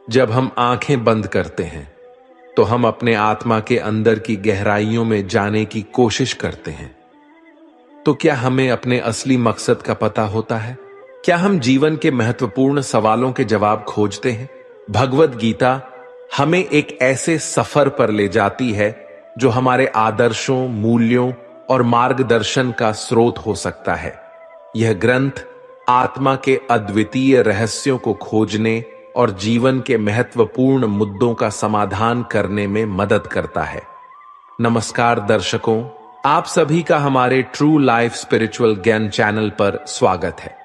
जब हम आंखें बंद करते हैं तो हम अपने आत्मा के अंदर की गहराइयों में जाने की कोशिश करते हैं। तो क्या हमें अपने असली मकसद का पता होता है? क्या हम जीवन के महत्वपूर्ण सवालों के जवाब खोजते हैं? भगवद गीता हमें एक ऐसे सफर पर ले जाती है जो हमारे आदर्शों, मूल्यों और मार्गदर्शन का स्रोत हो सकता है। यह ग्रंथ आत्मा के अद्वितीय रहस्यों को खोजने और जीवन के महत्वपूर्ण मुद्दों का समाधान करने में मदद करता है। नमस्कार दर्शकों, आप सभी का हमारे ट्रू लाइफ स्पिरिचुअल ज्ञान चैनल पर स्वागत है।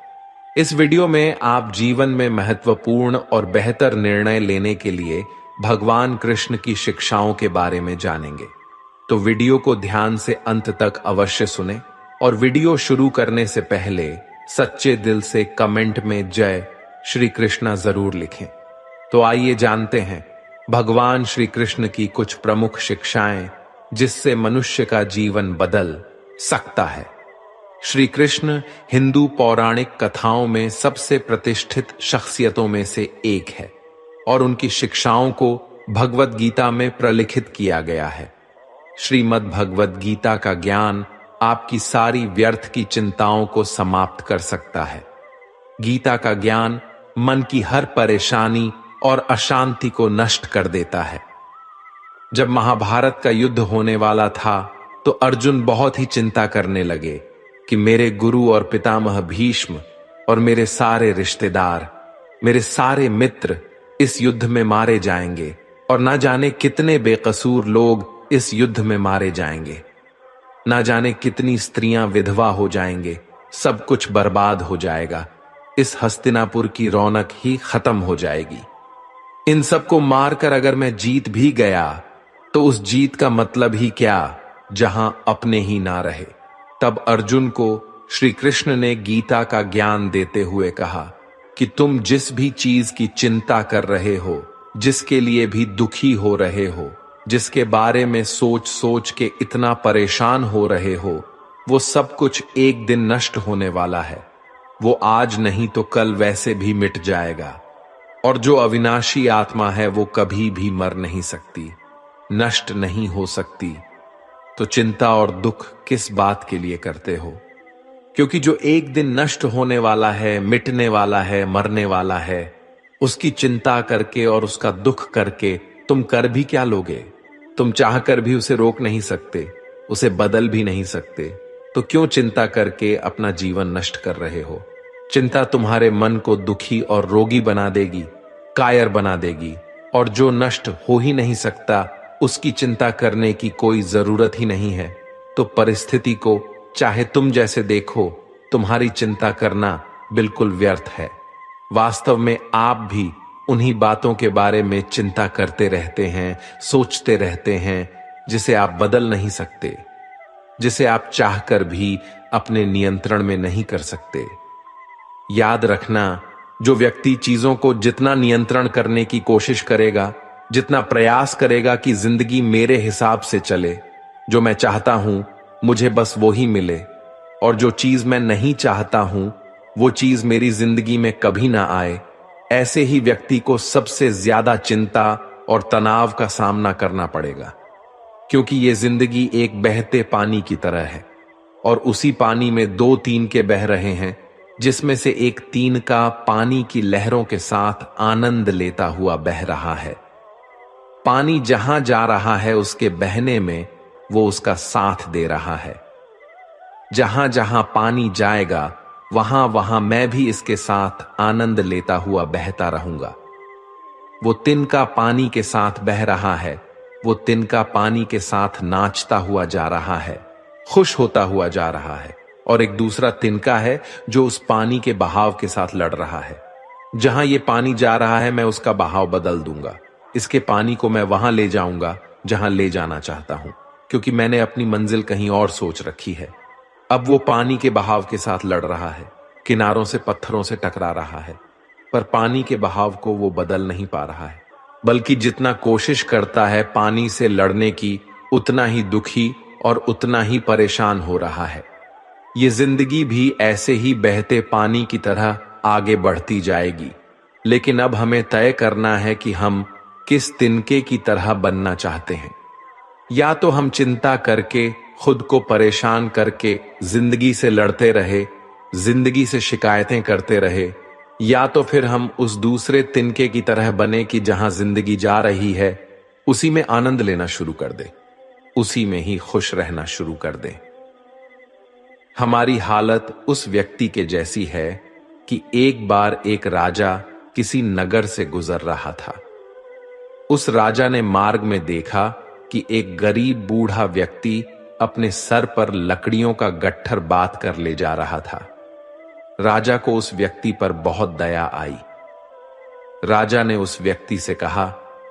इस वीडियो में आप जीवन में महत्वपूर्ण और बेहतर निर्णय लेने के लिए भगवान कृष्ण की शिक्षाओं के बारे में जानेंगे। तो वीडियो को ध्यान से अंत तक अवश्य सुने और वीडियो शुरू करने से पहले सच्चे दिल से कमेंट में जय श्री कृष्णा जरूर लिखें। तो आइए जानते हैं भगवान श्री कृष्ण की कुछ प्रमुख शिक्षाएं जिससे मनुष्य का जीवन बदल सकता है। श्री कृष्ण हिंदू पौराणिक कथाओं में सबसे प्रतिष्ठित शख्सियतों में से एक है और उनकी शिक्षाओं को भगवद गीता में प्रलिखित किया गया है। श्रीमद् भगवद गीता का ज्ञान आपकी सारी व्यर्थ की चिंताओं को समाप्त कर सकता है। गीता का ज्ञान मन की हर परेशानी और अशांति को नष्ट कर देता है। जब महाभारत का युद्ध होने वाला था तो अर्जुन बहुत ही चिंता करने लगे कि मेरे गुरु और पितामह भीष्म और मेरे सारे रिश्तेदार, मेरे सारे मित्र इस युद्ध में मारे जाएंगे और ना जाने कितने बेकसूर लोग इस युद्ध में मारे जाएंगे। ना जाने कितनी स्त्रियां विधवा हो जाएंगे, सब कुछ बर्बाद हो जाएगा। इस हस्तिनापुर की रौनक ही खत्म हो जाएगी। इन सबको मारकर अगर मैं जीत भी गया तो उस जीत का मतलब ही क्या जहां अपने ही ना रहे। तब अर्जुन को श्री कृष्ण ने गीता का ज्ञान देते हुए कहा कि तुम जिस भी चीज की चिंता कर रहे हो, जिसके लिए भी दुखी हो रहे हो, जिसके बारे में सोच सोच के इतना परेशान हो रहे हो, वो सब कुछ एक दिन नष्ट होने वाला है। वो आज नहीं तो कल वैसे भी मिट जाएगा। और जो अविनाशी आत्मा है वो कभी भी मर नहीं सकती, नष्ट नहीं हो सकती। तो चिंता और दुख किस बात के लिए करते हो? क्योंकि जो एक दिन नष्ट होने वाला है, मिटने वाला है, मरने वाला है, उसकी चिंता करके और उसका दुख करके तुम कर भी क्या लोगे? तुम चाहकर भी उसे रोक नहीं सकते, उसे बदल भी नहीं सकते। तो क्यों चिंता करके अपना जीवन नष्ट कर रहे हो? चिंता तुम्हारे मन को दुखी और रोगी बना देगी, कायर बना देगी, और जो नष्ट हो ही नहीं सकता उसकी चिंता करने की कोई जरूरत ही नहीं है। तो परिस्थिति को चाहे तुम जैसे देखो, तुम्हारी चिंता करना बिल्कुल व्यर्थ है। वास्तव में आप भी उन्हीं बातों के बारे में चिंता करते रहते हैं, सोचते रहते हैं, जिसे आप बदल नहीं सकते, जिसे आप चाहकर भी अपने नियंत्रण में नहीं कर सकते। याद रखना, जो व्यक्ति चीजों को जितना नियंत्रण करने की कोशिश करेगा, जितना प्रयास करेगा कि जिंदगी मेरे हिसाब से चले, जो मैं चाहता हूं मुझे बस वो ही मिले, और जो चीज मैं नहीं चाहता हूं वो चीज मेरी जिंदगी में कभी ना आए, ऐसे ही व्यक्ति को सबसे ज्यादा चिंता और तनाव का सामना करना पड़ेगा। क्योंकि ये जिंदगी एक बहते पानी की तरह है और उसी पानी में दो तीन के बह रहे हैं, जिसमें से एक तीन का पानी की लहरों के साथ आनंद लेता हुआ बह रहा है। पानी जहां जा रहा है उसके बहने में वो उसका साथ दे रहा है। जहां जहां पानी जाएगा वहां वहां मैं भी इसके साथ आनंद लेता हुआ बहता रहूंगा। वो तिनका पानी के साथ बह रहा है, वो तिनका पानी के साथ नाचता हुआ जा रहा है, खुश होता हुआ जा रहा है। और एक दूसरा तिनका है जो उस पानी के बहाव के साथ लड़ रहा है। जहां ये पानी जा रहा है मैं उसका बहाव बदल दूंगा, इसके पानी को मैं वहां ले जाऊंगा जहां ले जाना चाहता हूं, क्योंकि मैंने अपनी मंजिल कहीं और सोच रखी है। अब वो पानी के बहाव के साथ लड़ रहा है, किनारों से पत्थरों से टकरा रहा है, पर पानी के बहाव को वो बदल नहीं पा रहा है, बल्कि जितना कोशिश करता है पानी से लड़ने की, उतना ही दुखी और उतना ही परेशान हो रहा है। ये जिंदगी भी ऐसे ही बहते पानी की तरह आगे बढ़ती जाएगी। लेकिन अब हमें तय करना है कि हम किस तिनके की तरह बनना चाहते हैं। या तो हम चिंता करके, खुद को परेशान करके जिंदगी से लड़ते रहे, जिंदगी से शिकायतें करते रहे, या तो फिर हम उस दूसरे तिनके की तरह बने कि जहां जिंदगी जा रही है उसी में आनंद लेना शुरू कर दे, उसी में ही खुश रहना शुरू कर दे। हमारी हालत उस व्यक्ति के जैसी है कि एक बार एक राजा किसी नगर से गुजर रहा था। उस राजा ने मार्ग में देखा कि एक गरीब बूढ़ा व्यक्ति अपने सर पर लकड़ियों का गट्ठर बांध कर ले जा रहा था। राजा को उस व्यक्ति पर बहुत दया आई। राजा ने उस व्यक्ति से कहा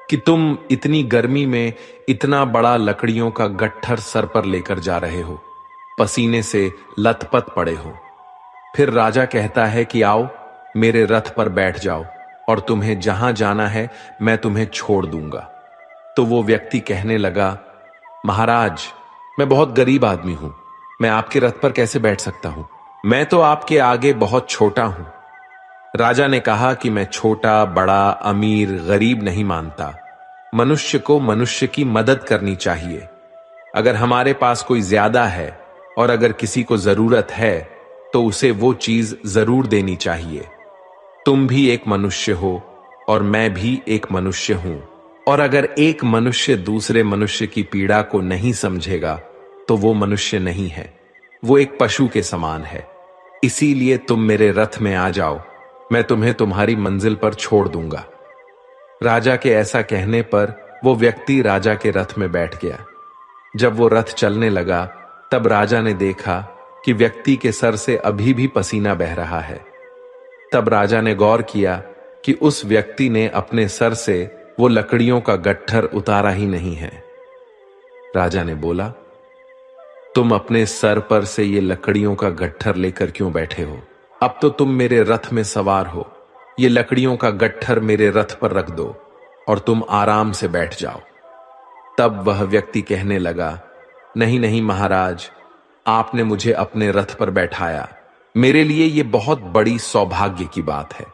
कि तुम इतनी गर्मी में इतना बड़ा लकड़ियों का गट्ठर सर पर लेकर जा रहे हो, पसीने से लथपथ पड़े हो। फिर राजा कहता है कि आओ मेरे रथ पर बैठ जाओ और तुम्हें जहां जाना है मैं तुम्हें छोड़ दूंगा। तो वो व्यक्ति कहने लगा, महाराज मैं बहुत गरीब आदमी हूं, मैं आपके रथ पर कैसे बैठ सकता हूं, मैं तो आपके आगे बहुत छोटा हूं। राजा ने कहा कि मैं छोटा बड़ा अमीर गरीब नहीं मानता, मनुष्य को मनुष्य की मदद करनी चाहिए। अगर हमारे पास कोई ज्यादा है और अगर किसी को जरूरत है तो उसे वो चीज जरूर देनी चाहिए। तुम भी एक मनुष्य हो और मैं भी एक मनुष्य हूं, और अगर एक मनुष्य दूसरे मनुष्य की पीड़ा को नहीं समझेगा तो वो मनुष्य नहीं है, वो एक पशु के समान है। इसीलिए तुम मेरे रथ में आ जाओ, मैं तुम्हें तुम्हारी मंजिल पर छोड़ दूंगा। राजा के ऐसा कहने पर वो व्यक्ति राजा के रथ में बैठ गया। जब वो रथ चलने लगा तब राजा ने देखा कि व्यक्ति के सर से अभी भी पसीना बह रहा है। तब राजा ने गौर किया कि उस व्यक्ति ने अपने सर से वो लकड़ियों का गट्ठर उतारा ही नहीं है। राजा ने बोला, तुम अपने सर पर से ये लकड़ियों का गट्ठर लेकर क्यों बैठे हो? अब तो तुम मेरे रथ में सवार हो, ये लकड़ियों का गट्ठर मेरे रथ पर रख दो और तुम आराम से बैठ जाओ। तब वह व्यक्ति कहने लगा, नहीं नहीं महाराज, आपने मुझे अपने रथ पर बैठाया, मेरे लिए ये बहुत बड़ी सौभाग्य की बात है।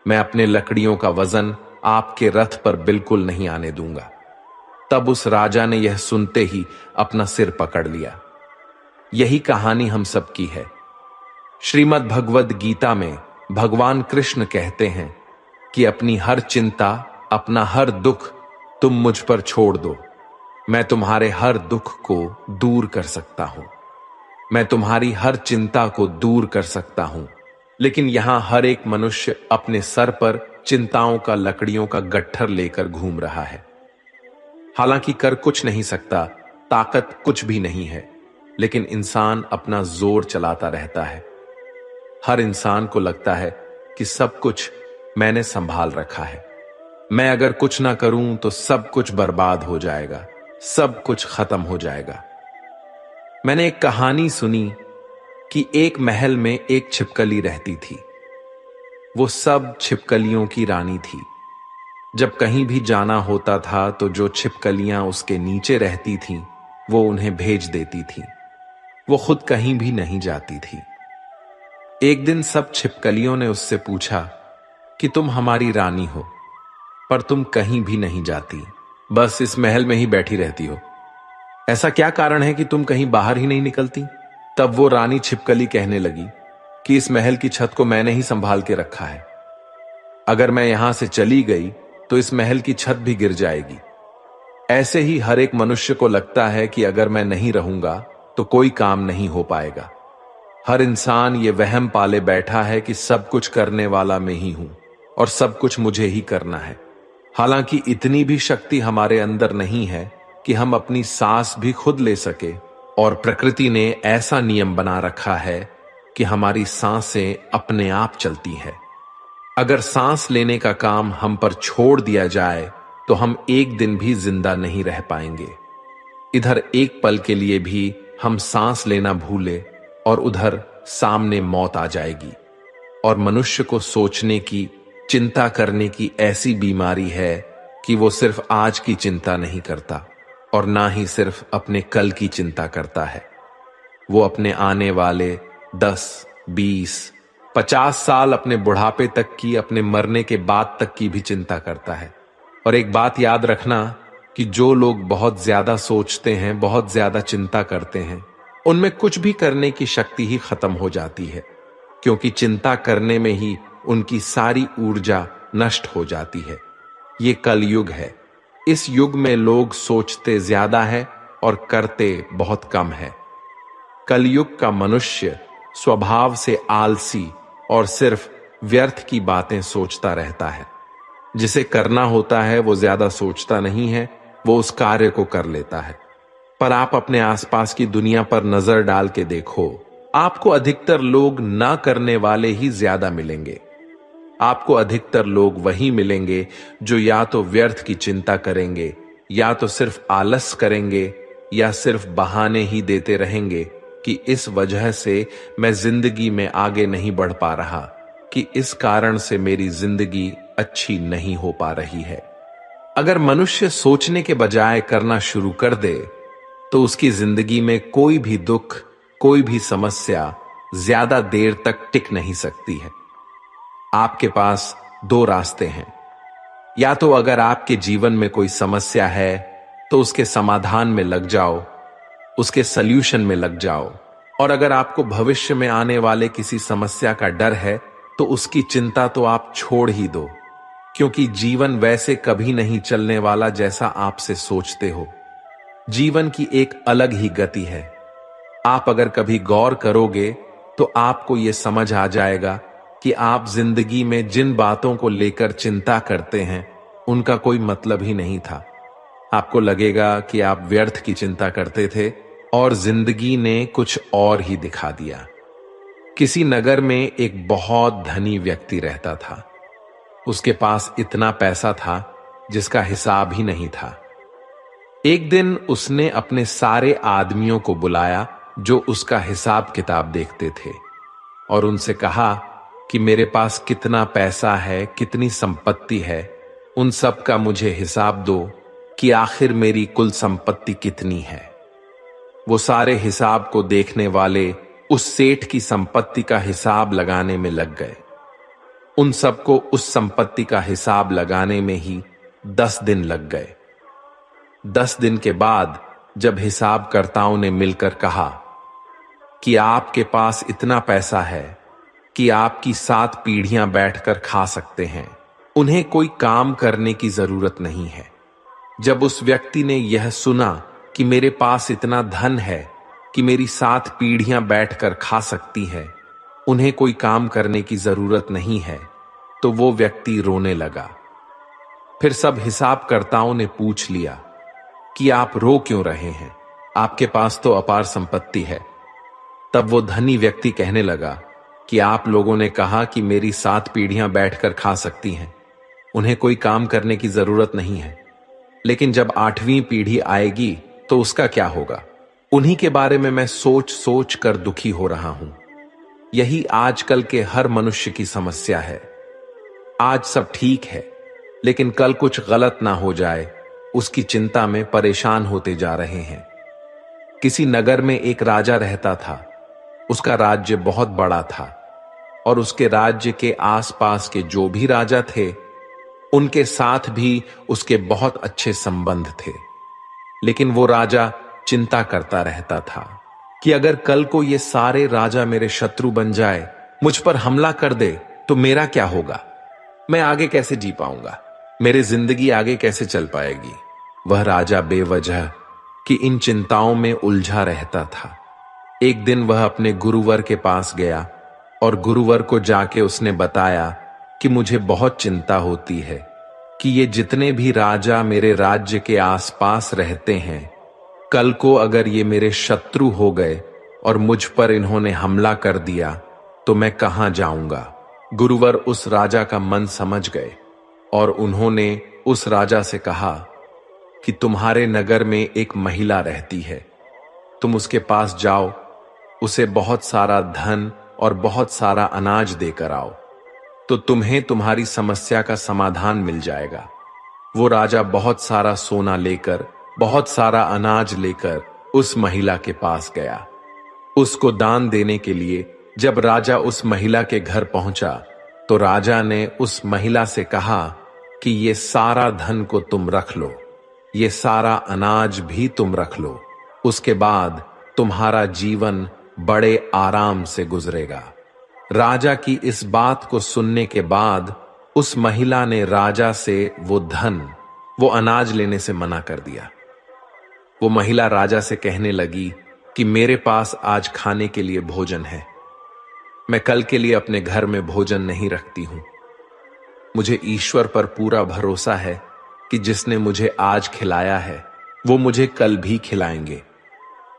मैं अपने लकड़ियों का वजन आपके रथ पर बिल्कुल नहीं आने दूंगा। तब उस राजा ने यह सुनते ही अपना सिर पकड़ लिया। यही कहानी हम सब की है। श्रीमद् भगवद गीता में भगवान कृष्ण कहते हैं कि अपनी हर चिंता, अपना हर दुख तुम मुझ पर छोड़ दो, मैं तुम्हारे हर दुख को दूर कर सकता हूं, मैं तुम्हारी हर चिंता को दूर कर सकता हूं। लेकिन यहां हर एक मनुष्य अपने सर पर चिंताओं का लकड़ियों का गट्ठर लेकर घूम रहा है। हालांकि कर कुछ नहीं सकता, ताकत कुछ भी नहीं है, लेकिन इंसान अपना जोर चलाता रहता है। हर इंसान को लगता है कि सब कुछ मैंने संभाल रखा है, मैं अगर कुछ ना करूं तो सब कुछ बर्बाद हो जाएगा, सब कुछ खत्म हो जाएगा। मैंने एक कहानी सुनी कि एक महल में एक छिपकली रहती थी। वो सब छिपकलियों की रानी थी। जब कहीं भी जाना होता था तो जो छिपकलियां उसके नीचे रहती थीं, वो उन्हें भेज देती थीं। वो खुद कहीं भी नहीं जाती थी। एक दिन सब छिपकलियों ने उससे पूछा कि तुम हमारी रानी हो, पर तुम कहीं भी नहीं जाती, बस इस महल में ही बैठी रहती हो। ऐसा क्या कारण है कि तुम कहीं बाहर ही नहीं निकलती? तब वो रानी छिपकली कहने लगी कि इस महल की छत को मैंने ही संभाल के रखा है। अगर मैं यहां से चली गई तो इस महल की छत भी गिर जाएगी। ऐसे ही हर एक मनुष्य को लगता है कि अगर मैं नहीं रहूंगा तो कोई काम नहीं हो पाएगा। हर इंसान ये वहम पाले बैठा है कि सब कुछ करने वाला मैं ही हूं और सब कुछ मुझे ही करना है। हालांकि इतनी भी शक्ति हमारे अंदर नहीं है कि हम अपनी सांस भी खुद ले सके, और प्रकृति ने ऐसा नियम बना रखा है कि हमारी सांसें अपने आप चलती हैं। अगर सांस लेने का काम हम पर छोड़ दिया जाए तो हम एक दिन भी जिंदा नहीं रह पाएंगे। इधर एक पल के लिए भी हम सांस लेना भूले और उधर सामने मौत आ जाएगी। और मनुष्य को सोचने की, चिंता करने की ऐसी बीमारी है कि वो सिर्फ आज की चिंता नहीं करता और ना ही सिर्फ अपने कल की चिंता करता है, वो अपने आने वाले 10, 20, 50 साल अपने बुढ़ापे तक की, अपने मरने के बाद तक की भी चिंता करता है। और एक बात याद रखना कि जो लोग बहुत ज्यादा सोचते हैं, बहुत ज्यादा चिंता करते हैं, उनमें कुछ भी करने की शक्ति ही खत्म हो जाती है, क्योंकि चिंता करने में ही उनकी सारी ऊर्जा नष्ट हो जाती है। ये कलयुग है। इस युग में लोग सोचते ज्यादा है और करते बहुत कम है। कलयुग का मनुष्य स्वभाव से आलसी और सिर्फ व्यर्थ की बातें सोचता रहता है। जिसे करना होता है वो ज्यादा सोचता नहीं है, वो उस कार्य को कर लेता है। पर आप अपने आसपास की दुनिया पर नजर डाल के देखो, आपको अधिकतर लोग ना करने वाले ही ज्यादा मिलेंगे। आपको अधिकतर लोग वही मिलेंगे जो या तो व्यर्थ की चिंता करेंगे, या तो सिर्फ आलस करेंगे, या सिर्फ बहाने ही देते रहेंगे कि इस वजह से मैं जिंदगी में आगे नहीं बढ़ पा रहा, कि इस कारण से मेरी जिंदगी अच्छी नहीं हो पा रही है। अगर मनुष्य सोचने के बजाय करना शुरू कर दे तो उसकी जिंदगी में कोई भी दुख, कोई भी समस्या ज्यादा देर तक टिक नहीं सकती है। आपके पास दो रास्ते हैं। या तो अगर आपके जीवन में कोई समस्या है तो उसके समाधान में लग जाओ, उसके सल्यूशन में लग जाओ। और अगर आपको भविष्य में आने वाले किसी समस्या का डर है तो उसकी चिंता तो आप छोड़ ही दो, क्योंकि जीवन वैसे कभी नहीं चलने वाला जैसा आपसे सोचते हो। जीवन की एक अलग ही गति है। आप अगर कभी गौर करोगे तो आपको यह समझ आ जाएगा कि आप जिंदगी में जिन बातों को लेकर चिंता करते हैं उनका कोई मतलब ही नहीं था। आपको लगेगा कि आप व्यर्थ की चिंता करते थे और जिंदगी ने कुछ और ही दिखा दिया। किसी नगर में एक बहुत धनी व्यक्ति रहता था। उसके पास इतना पैसा था जिसका हिसाब ही नहीं था। एक दिन उसने अपने सारे आदमियों को बुलाया जो उसका हिसाब किताब देखते थे, और उनसे कहा कि मेरे पास कितना पैसा है, कितनी संपत्ति है, उन सब का मुझे हिसाब दो कि आखिर मेरी कुल संपत्ति कितनी है। वो सारे हिसाब को देखने वाले उस सेठ की संपत्ति का हिसाब लगाने में लग गए। उन सबको उस संपत्ति का हिसाब लगाने में ही 10 दिन लग गए। 10 दिन के बाद जब हिसाबकर्ताओं ने मिलकर कहा कि आपके पास इतना पैसा है कि आपकी 7 पीढ़ियां बैठकर खा सकते हैं, उन्हें कोई काम करने की जरूरत नहीं है। जब उस व्यक्ति ने यह सुना कि मेरे पास इतना धन है कि मेरी 7 पीढ़ियां बैठकर खा सकती है, उन्हें कोई काम करने की जरूरत नहीं है, तो वो व्यक्ति रोने लगा। फिर सब हिसाबकर्ताओं ने पूछ लिया कि आप रो क्यों रहे हैं, आपके पास तो अपार संपत्ति है। तब वो धनी व्यक्ति कहने लगा कि आप लोगों ने कहा कि मेरी 7 पीढ़ियां बैठकर खा सकती हैं, उन्हें कोई काम करने की जरूरत नहीं है। लेकिन जब 8वीं पीढ़ी आएगी तो उसका क्या होगा? उन्हीं के बारे में मैं सोच सोच कर दुखी हो रहा हूं। यही आजकल के हर मनुष्य की समस्या है। आज सब ठीक है, लेकिन कल कुछ गलत ना हो जाए, उसकी चिंता में परेशान होते जा रहे हैं। किसी नगर में एक राजा रहता था। उसका राज्य बहुत बड़ा था और उसके राज्य के आसपास के जो भी राजा थे उनके साथ भी उसके बहुत अच्छे संबंध थे। लेकिन वो राजा चिंता करता रहता था कि अगर कल को ये सारे राजा मेरे शत्रु बन जाए, मुझ पर हमला कर दे, तो मेरा क्या होगा? मैं आगे कैसे जी पाऊंगा? मेरी जिंदगी आगे कैसे चल पाएगी? वह राजा बेवजह कि इन चिंताओं में उलझा रहता था। एक दिन वह अपने गुरुवर के पास गया और गुरुवर को जाके उसने बताया कि मुझे बहुत चिंता होती है कि ये जितने भी राजा मेरे राज्य के आसपास रहते हैं, कल को अगर ये मेरे शत्रु हो गए और मुझ पर इन्होंने हमला कर दिया तो मैं कहां जाऊंगा? गुरुवर उस राजा का मन समझ गए और उन्होंने उस राजा से कहा कि तुम्हारे नगर में एक महिला रहती है, तुम उसके पास जाओ, उसे बहुत सारा धन और बहुत सारा अनाज देकर आओ, तो तुम्हें तुम्हारी समस्या का समाधान मिल जाएगा। वो राजा बहुत सारा सोना लेकर, बहुत सारा अनाज लेकर उस महिला के पास गया। उसको दान देने के लिए जब राजा उस महिला के घर पहुंचा तो राजा ने उस महिला से कहा कि ये सारा धन को तुम रख लो, ये सारा अनाज भी तुम रख लो, उसके बाद तुम्हारा जीवन बड़े आराम से गुजरेगा। राजा की इस बात को सुनने के बाद उस महिला ने राजा से वो धन, वो अनाज लेने से मना कर दिया। वो महिला राजा से कहने लगी कि मेरे पास आज खाने के लिए भोजन है, मैं कल के लिए अपने घर में भोजन नहीं रखती हूं। मुझे ईश्वर पर पूरा भरोसा है कि जिसने मुझे आज खिलाया है वो मुझे कल भी खिलाएंगे,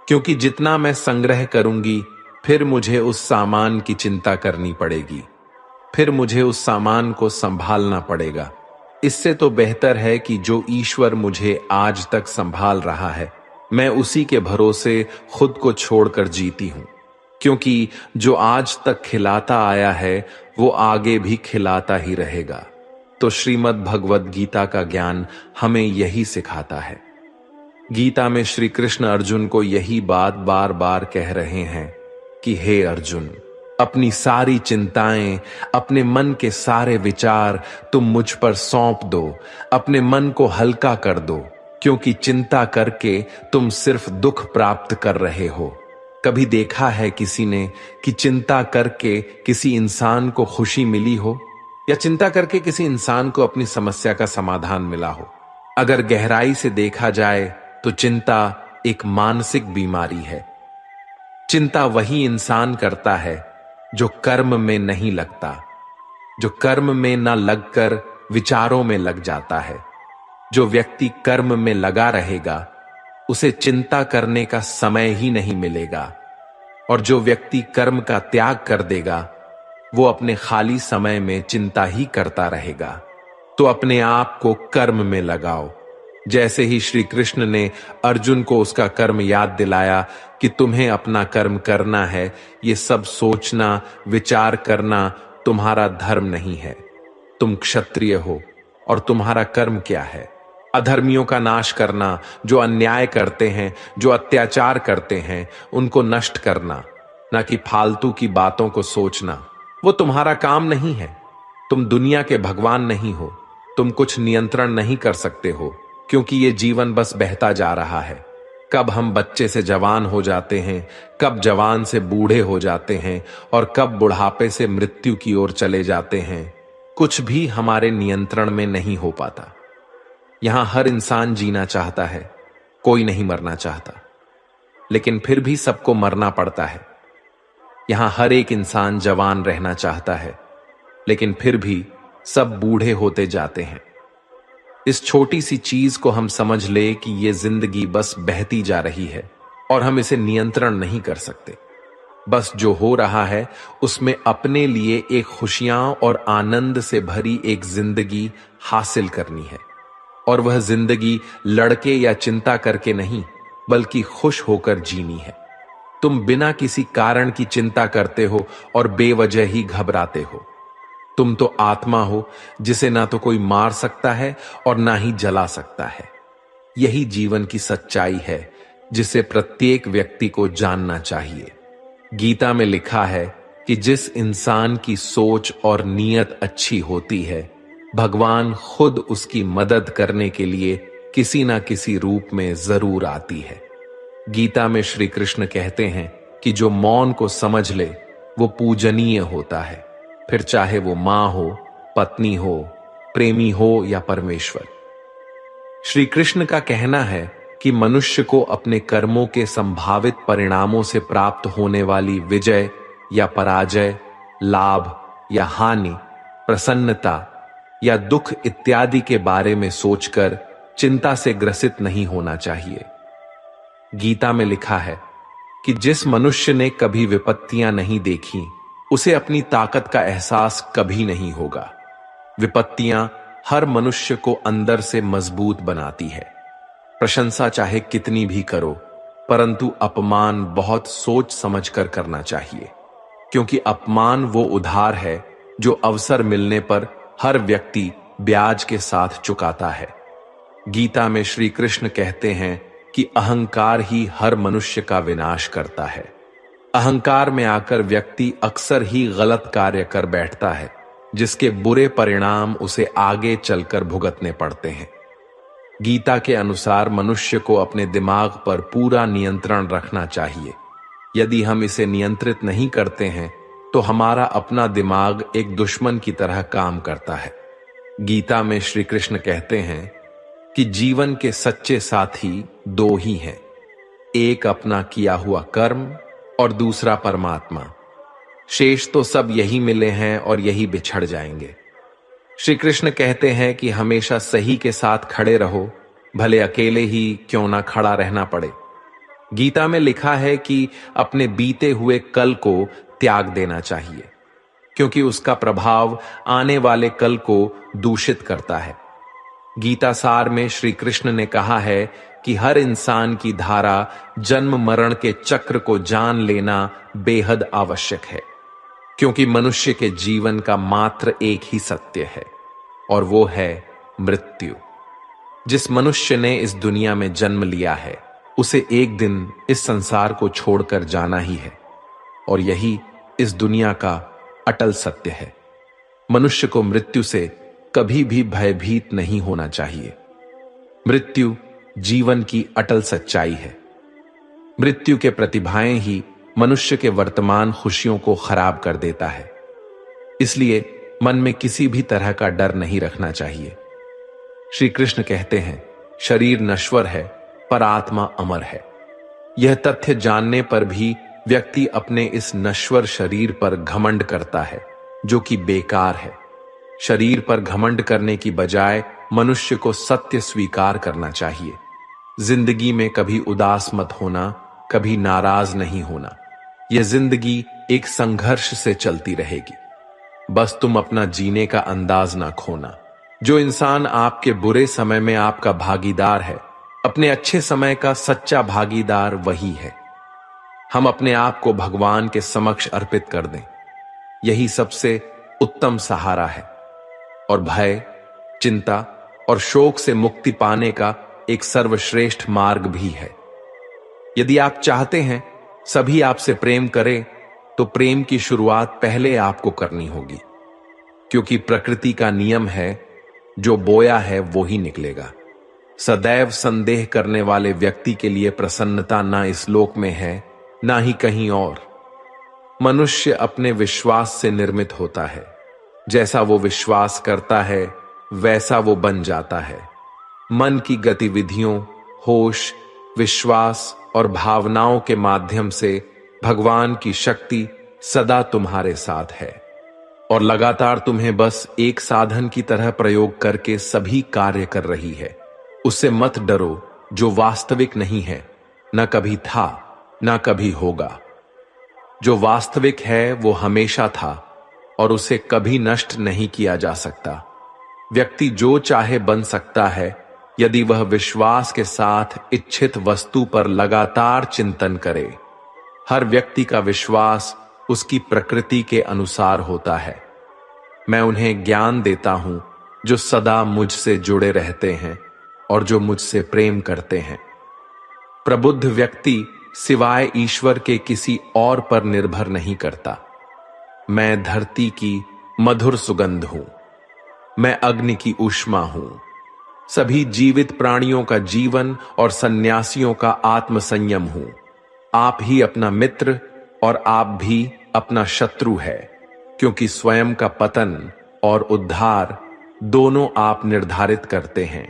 क्योंकि जितना मैं संग्रह करूंगी फिर मुझे उस सामान की चिंता करनी पड़ेगी, फिर मुझे उस सामान को संभालना पड़ेगा। इससे तो बेहतर है कि जो ईश्वर मुझे आज तक संभाल रहा है मैं उसी के भरोसे खुद को छोड़कर जीती हूं, क्योंकि जो आज तक खिलाता आया है वो आगे भी खिलाता ही रहेगा। तो श्रीमद् भगवद गीता का ज्ञान हमें यही सिखाता है। गीता में श्री कृष्ण अर्जुन को यही बात बार बार कह रहे हैं कि हे अर्जुन, अपनी सारी चिंताएं, अपने मन के सारे विचार तुम मुझ पर सौंप दो, अपने मन को हल्का कर दो, क्योंकि चिंता करके तुम सिर्फ दुख प्राप्त कर रहे हो। कभी देखा है किसी ने कि चिंता करके किसी इंसान को खुशी मिली हो, या चिंता करके किसी इंसान को अपनी समस्या का समाधान मिला हो? अगर गहराई से देखा जाए तो चिंता एक मानसिक बीमारी है। चिंता वही इंसान करता है जो कर्म में नहीं लगता, जो कर्म में न लगकर विचारों में लग जाता है। जो व्यक्ति कर्म में लगा रहेगा उसे चिंता करने का समय ही नहीं मिलेगा, और जो व्यक्ति कर्म का त्याग कर देगा वो अपने खाली समय में चिंता ही करता रहेगा। तो अपने आप को कर्म में लगाओ। जैसे ही श्री कृष्ण ने अर्जुन को उसका कर्म याद दिलाया कि तुम्हें अपना कर्म करना है, ये सब सोचना विचार करना तुम्हारा धर्म नहीं है। तुम क्षत्रिय हो और तुम्हारा कर्म क्या है? अधर्मियों का नाश करना, जो अन्याय करते हैं, जो अत्याचार करते हैं, उनको नष्ट करना, ना कि फालतू की बातों को सोचना। वो तुम्हारा काम नहीं है। तुम दुनिया के भगवान नहीं हो। तुम कुछ नियंत्रण नहीं कर सकते हो, क्योंकि ये जीवन बस बहता जा रहा है। कब हम बच्चे से जवान हो जाते हैं, कब जवान से बूढ़े हो जाते हैं, और कब बुढ़ापे से मृत्यु की ओर चले जाते हैं, कुछ भी हमारे नियंत्रण में नहीं हो पाता। यहां हर इंसान जीना चाहता है, कोई नहीं मरना चाहता, लेकिन फिर भी सबको मरना पड़ता है। यहां हर एक इंसान जवान रहना चाहता है, लेकिन फिर भी सब बूढ़े होते जाते हैं। इस छोटी सी चीज को हम समझ ले कि ये जिंदगी बस बहती जा रही है और हम इसे नियंत्रण नहीं कर सकते। बस जो हो रहा है उसमें अपने लिए एक खुशियां और आनंद से भरी एक जिंदगी हासिल करनी है, और वह जिंदगी लड़के या चिंता करके नहीं बल्कि खुश होकर जीनी है। तुम बिना किसी कारण की चिंता करते हो और बेवजह ही घबराते हो। तुम तो आत्मा हो जिसे ना तो कोई मार सकता है और ना ही जला सकता है। यही जीवन की सच्चाई है जिसे प्रत्येक व्यक्ति को जानना चाहिए। गीता में लिखा है कि जिस इंसान की सोच और नीयत अच्छी होती है, भगवान खुद उसकी मदद करने के लिए किसी ना किसी रूप में जरूर आती है। गीता में श्री कृष्ण कहते हैं कि जो मौन को समझ ले वो पूजनीय होता है, फिर चाहे वो मां हो, पत्नी हो, प्रेमी हो या परमेश्वर। श्री कृष्ण का कहना है कि मनुष्य को अपने कर्मों के संभावित परिणामों से प्राप्त होने वाली विजय या पराजय, लाभ या हानि, प्रसन्नता या दुख इत्यादि के बारे में सोचकर चिंता से ग्रसित नहीं होना चाहिए। गीता में लिखा है कि जिस मनुष्य ने कभी विपत्तियां नहीं देखी उसे अपनी ताकत का एहसास कभी नहीं होगा। विपत्तियां हर मनुष्य को अंदर से मजबूत बनाती है। प्रशंसा चाहे कितनी भी करो, परंतु अपमान बहुत सोच समझकर करना चाहिए, क्योंकि अपमान वो उधार है जो अवसर मिलने पर हर व्यक्ति ब्याज के साथ चुकाता है। गीता में श्री कृष्ण कहते हैं कि अहंकार ही हर मनुष्य का विनाश करता है। अहंकार में आकर व्यक्ति अक्सर ही गलत कार्य कर बैठता है, जिसके बुरे परिणाम उसे आगे चलकर भुगतने पड़ते हैं। गीता के अनुसार मनुष्य को अपने दिमाग पर पूरा नियंत्रण रखना चाहिए। यदि हम इसे नियंत्रित नहीं करते हैं तो हमारा अपना दिमाग एक दुश्मन की तरह काम करता है। गीता में श्री कृष्ण कहते हैं कि जीवन के सच्चे साथी दो ही हैं, एक अपना किया हुआ कर्म और दूसरा परमात्मा। शेष तो सब यही मिले हैं और यही बिछड़ जाएंगे। श्री कृष्ण कहते हैं कि हमेशा सही के साथ खड़े रहो, भले अकेले ही क्यों ना खड़ा रहना पड़े। गीता में लिखा है कि अपने बीते हुए कल को त्याग देना चाहिए, क्योंकि उसका प्रभाव आने वाले कल को दूषित करता है। गीता सार में श्री कृष्ण ने कहा है कि हर इंसान की धारा जन्म मरण के चक्र को जान लेना बेहद आवश्यक है, क्योंकि मनुष्य के जीवन का मात्र एक ही सत्य है और वो है मृत्यु। जिस मनुष्य ने इस दुनिया में जन्म लिया है उसे एक दिन इस संसार को छोड़कर जाना ही है, और यही इस दुनिया का अटल सत्य है। मनुष्य को मृत्यु से कभी भी भयभीत नहीं होना चाहिए। मृत्यु जीवन की अटल सच्चाई है। मृत्यु के प्रतिभाएं ही मनुष्य के वर्तमान खुशियों को खराब कर देता है। इसलिए मन में किसी भी तरह का डर नहीं रखना चाहिए। श्री कृष्ण कहते हैं, शरीर नश्वर है पर आत्मा अमर है। यह तथ्य जानने पर भी व्यक्ति अपने इस नश्वर शरीर पर घमंड करता है, जो कि बेकार है। शरीर पर घमंड करने की बजाय मनुष्य को सत्य स्वीकार करना चाहिए। जिंदगी में कभी उदास मत होना, कभी नाराज नहीं होना। यह जिंदगी एक संघर्ष से चलती रहेगी। बस तुम अपना जीने का अंदाज ना खोना। जो इंसान आपके बुरे समय में आपका भागीदार है, अपने अच्छे समय का सच्चा भागीदार वही है। हम अपने आप को भगवान के समक्ष अर्पित कर दें, यही सबसे उत्तम सहारा है और भय, चिंता और शोक से मुक्ति पाने का एक सर्वश्रेष्ठ मार्ग भी है। यदि आप चाहते हैं सभी आपसे प्रेम करें, तो प्रेम की शुरुआत पहले आपको करनी होगी, क्योंकि प्रकृति का नियम है, जो बोया है वो ही निकलेगा। सदैव संदेह करने वाले व्यक्ति के लिए प्रसन्नता ना इस लोक में है, ना ही कहीं और। मनुष्य अपने विश्वास से निर्मित होता है। जैसा वो विश्वास करता है वैसा वो बन जाता है। मन की गतिविधियों, होश, विश्वास और भावनाओं के माध्यम से भगवान की शक्ति सदा तुम्हारे साथ है और लगातार तुम्हें बस एक साधन की तरह प्रयोग करके सभी कार्य कर रही है। उससे मत डरो, जो वास्तविक नहीं है, न कभी था न कभी होगा। जो वास्तविक है वो हमेशा था और उसे कभी नष्ट नहीं किया जा सकता। व्यक्ति जो चाहे बन सकता है, यदि वह विश्वास के साथ इच्छित वस्तु पर लगातार चिंतन करे। हर व्यक्ति का विश्वास उसकी प्रकृति के अनुसार होता है। मैं उन्हें ज्ञान देता हूं जो सदा मुझसे जुड़े रहते हैं और जो मुझसे प्रेम करते हैं। प्रबुद्ध व्यक्ति सिवाय ईश्वर के किसी और पर निर्भर नहीं करता। मैं धरती की मधुर सुगंध हूं, मैं अग्नि की ऊष्मा हूं, सभी जीवित प्राणियों का जीवन और सन्यासियों का आत्म संयम हूं। आप ही अपना मित्र और आप भी अपना शत्रु है, क्योंकि स्वयं का पतन और उद्धार दोनों आप निर्धारित करते हैं।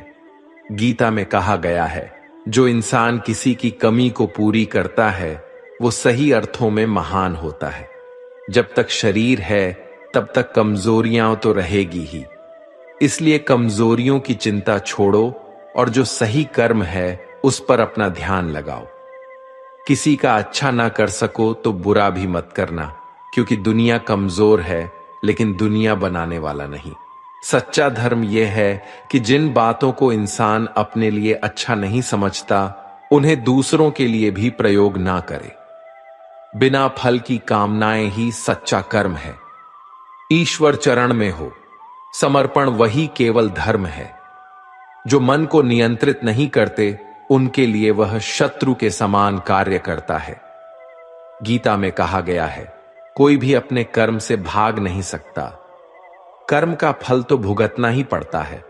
गीता में कहा गया है, जो इंसान किसी की कमी को पूरी करता है वो सही अर्थों में महान होता है। जब तक शरीर है तब तक कमजोरियां तो रहेगी ही, इसलिए कमजोरियों की चिंता छोड़ो और जो सही कर्म है उस पर अपना ध्यान लगाओ। किसी का अच्छा ना कर सको तो बुरा भी मत करना, क्योंकि दुनिया कमजोर है लेकिन दुनिया बनाने वाला नहीं। सच्चा धर्म यह है कि जिन बातों को इंसान अपने लिए अच्छा नहीं समझता उन्हें दूसरों के लिए भी प्रयोग ना करे। बिना फल की कामनाएं ही सच्चा कर्म है। ईश्वर चरण में हो, समर्पण वही केवल धर्म है। जो मन को नियंत्रित नहीं करते उनके लिए वह शत्रु के समान कार्य करता है। गीता में कहा गया है, कोई भी अपने कर्म से भाग नहीं सकता। कर्म का फल तो भुगतना ही पड़ता है।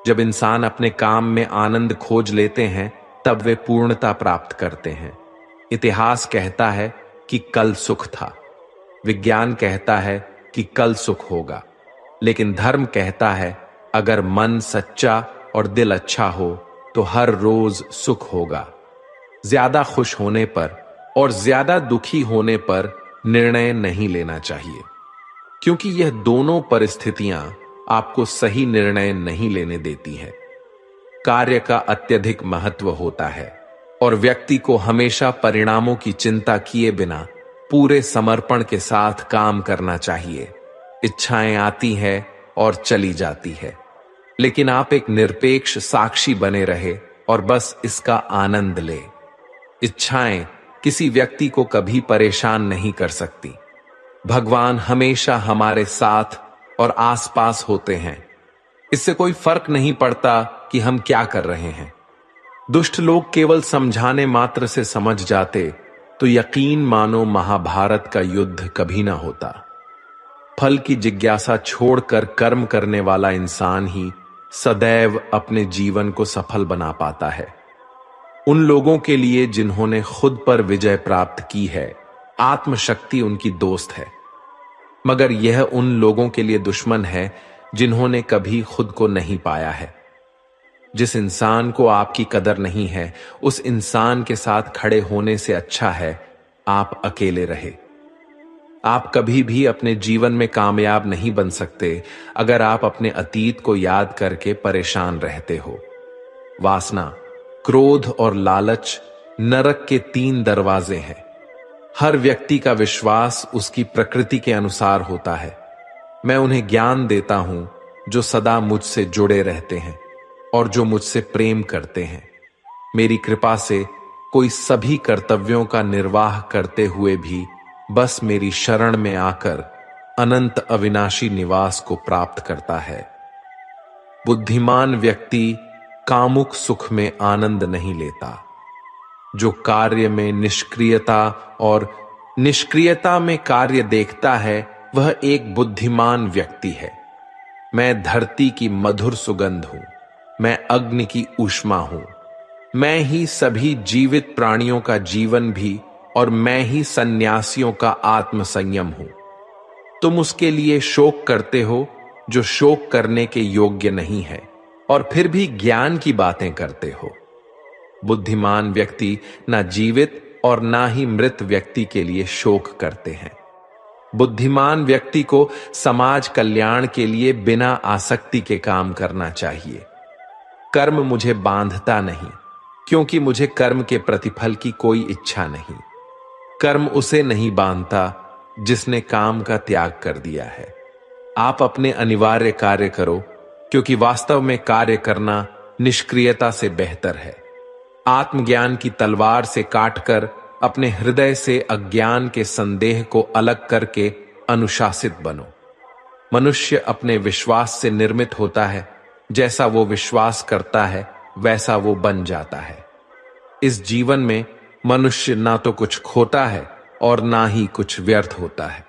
जब इंसान अपने काम में आनंद खोज लेते हैं, तब वे पूर्णता प्राप्त करते हैं। इतिहास कहता है कि कल सुख था, विज्ञान कहता है कि कल सुख होगा, लेकिन धर्म कहता है अगर मन सच्चा और दिल अच्छा हो तो हर रोज सुख होगा। ज्यादा खुश होने पर और ज्यादा दुखी होने पर निर्णय नहीं लेना चाहिए, क्योंकि यह दोनों परिस्थितियां आपको सही निर्णय नहीं लेने देती हैं। कार्य का अत्यधिक महत्व होता है और व्यक्ति को हमेशा परिणामों की चिंता किए बिना पूरे समर्पण के साथ काम करना चाहिए। इच्छाएं आती है और चली जाती है, लेकिन आप एक निरपेक्ष साक्षी बने रहे और बस इसका आनंद ले। इच्छाएं किसी व्यक्ति को कभी परेशान नहीं कर सकती। भगवान हमेशा हमारे साथ और आसपास होते हैं। इससे कोई फर्क नहीं पड़ता कि हम क्या कर रहे हैं। दुष्ट लोग केवल समझाने मात्र से समझ जाते तो यकीन मानो महाभारत का युद्ध कभी ना होता। फल की जिज्ञासा छोड़कर कर्म करने वाला इंसान ही सदैव अपने जीवन को सफल बना पाता है। उन लोगों के लिए जिन्होंने खुद पर विजय प्राप्त की है, आत्मशक्ति उनकी दोस्त है, मगर यह उन लोगों के लिए दुश्मन है जिन्होंने कभी खुद को नहीं पाया है। जिस इंसान को आपकी कदर नहीं है, उस इंसान के साथ खड़े होने से अच्छा है आप अकेले रहे। आप कभी भी अपने जीवन में कामयाब नहीं बन सकते अगर आप अपने अतीत को याद करके परेशान रहते हो। वासना, क्रोध और लालच नरक के 3 दरवाजे हैं। हर व्यक्ति का विश्वास उसकी प्रकृति के अनुसार होता है। मैं उन्हें ज्ञान देता हूं जो सदा मुझसे जुड़े रहते हैं और जो मुझसे प्रेम करते हैं। मेरी कृपा से कोई सभी कर्तव्यों का निर्वाह करते हुए भी बस मेरी शरण में आकर अनंत अविनाशी निवास को प्राप्त करता है। बुद्धिमान व्यक्ति कामुक सुख में आनंद नहीं लेता। जो कार्य में निष्क्रियता और निष्क्रियता में कार्य देखता है, वह एक बुद्धिमान व्यक्ति है। मैं धरती की मधुर सुगंध हूं, मैं अग्नि की ऊष्मा हूं, मैं ही सभी जीवित प्राणियों का जीवन भी और मैं ही सन्यासियों का आत्म संयम हूं। तुम उसके लिए शोक करते हो जो शोक करने के योग्य नहीं है और फिर भी ज्ञान की बातें करते हो। बुद्धिमान व्यक्ति ना जीवित और ना ही मृत व्यक्ति के लिए शोक करते हैं। बुद्धिमान व्यक्ति को समाज कल्याण के लिए बिना आसक्ति के काम करना चाहिए। कर्म मुझे बांधता नहीं, क्योंकि मुझे कर्म के प्रतिफल की कोई इच्छा नहीं। कर्म उसे नहीं बांधता जिसने काम का त्याग कर दिया है। आप अपने अनिवार्य कार्य करो, क्योंकि वास्तव में कार्य करना निष्क्रियता से बेहतर है। आत्मज्ञान की तलवार से काटकर अपने हृदय से अज्ञान के संदेह को अलग करके अनुशासित बनो। मनुष्य अपने विश्वास से निर्मित होता है। जैसा वो विश्वास करता है वैसा वो बन जाता है। इस जीवन में मनुष्य ना तो कुछ खोता है और ना ही कुछ व्यर्थ होता है।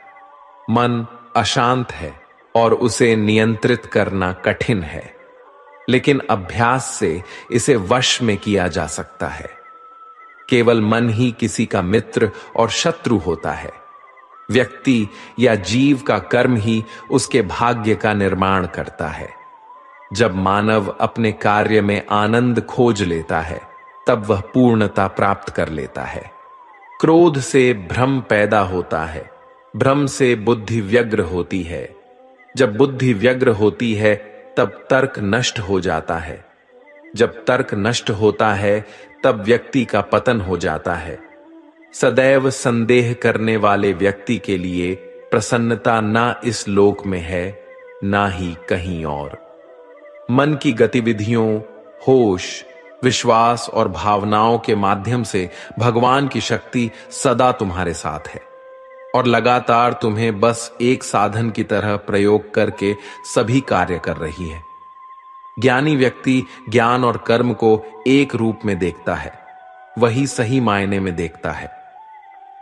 मन अशांत है और उसे नियंत्रित करना कठिन है, लेकिन अभ्यास से इसे वश में किया जा सकता है। केवल मन ही किसी का मित्र और शत्रु होता है। व्यक्ति या जीव का कर्म ही उसके भाग्य का निर्माण करता है। जब मानव अपने कार्य में आनंद खोज लेता है, तब वह पूर्णता प्राप्त कर लेता है। क्रोध से भ्रम पैदा होता है, भ्रम से बुद्धि व्यग्र होती है। जब बुद्धि व्यग्र होती है, तब तर्क नष्ट हो जाता है। जब तर्क नष्ट होता है, तब व्यक्ति का पतन हो जाता है। सदैव संदेह करने वाले व्यक्ति के लिए प्रसन्नता ना इस लोक में है, ना ही कहीं और। मन की गतिविधियों, होश, विश्वास और भावनाओं के माध्यम से भगवान की शक्ति सदा तुम्हारे साथ है और लगातार तुम्हें बस एक साधन की तरह प्रयोग करके सभी कार्य कर रही है। ज्ञानी व्यक्ति ज्ञान और कर्म को एक रूप में देखता है, वही सही मायने में देखता है।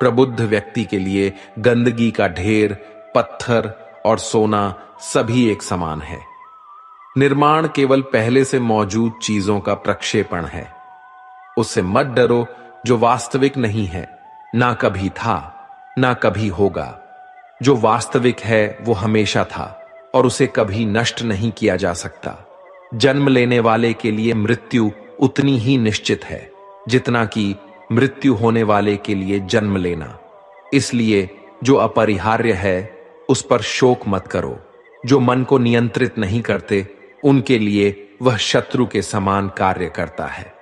प्रबुद्ध व्यक्ति के लिए गंदगी का ढेर, पत्थर और सोना सभी एक समान है। निर्माण केवल पहले से मौजूद चीजों का प्रक्षेपण है। उससे मत डरो जो वास्तविक नहीं है, ना कभी था, ना कभी होगा। जो वास्तविक है वो हमेशा था और उसे कभी नष्ट नहीं किया जा सकता। जन्म लेने वाले के लिए मृत्यु उतनी ही निश्चित है जितना कि मृत्यु होने वाले के लिए जन्म लेना। इसलिए जो अपरिहार्य है उस पर शोक मत करो। जो मन को नियंत्रित नहीं करते उनके लिए वह शत्रु के समान कार्य करता है।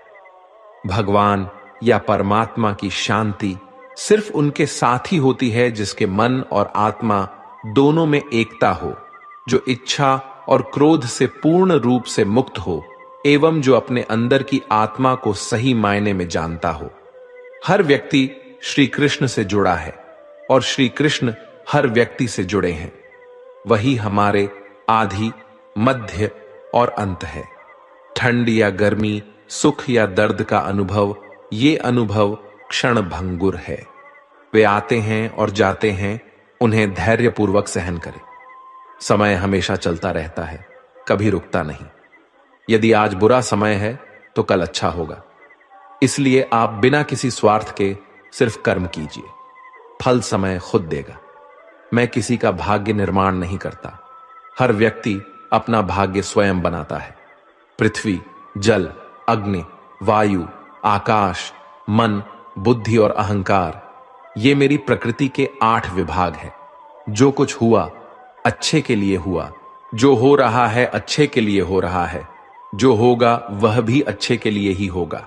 भगवान या परमात्मा की शांति सिर्फ उनके साथ ही होती है जिसके मन और आत्मा दोनों में एकता हो, जो इच्छा और क्रोध से पूर्ण रूप से मुक्त हो एवं जो अपने अंदर की आत्मा को सही मायने में जानता हो। हर व्यक्ति श्री कृष्ण से जुड़ा है और श्री कृष्ण हर व्यक्ति से जुड़े हैं। वही हमारे आदि, मध्य और अंत है। ठंड या गर्मी, सुख या दर्द का अनुभव, ये अनुभव क्षण भंगुर है। वे आते हैं और जाते हैं, उन्हें धैर्यपूर्वक सहन करें। समय हमेशा चलता रहता है, कभी रुकता नहीं। यदि आज बुरा समय है तो कल अच्छा होगा। इसलिए आप बिना किसी स्वार्थ के सिर्फ कर्म कीजिए, फल समय खुद देगा। मैं किसी का भाग्य निर्माण नहीं करता। हर व्यक्ति अपना भाग्य स्वयं बनाता है। पृथ्वी, जल, अग्नि, वायु, आकाश, मन, बुद्धि और अहंकार, ये मेरी प्रकृति के 8 विभाग हैं। जो कुछ हुआ अच्छे के लिए हुआ, जो हो रहा है अच्छे के लिए हो रहा है, जो होगा वह भी अच्छे के लिए ही होगा।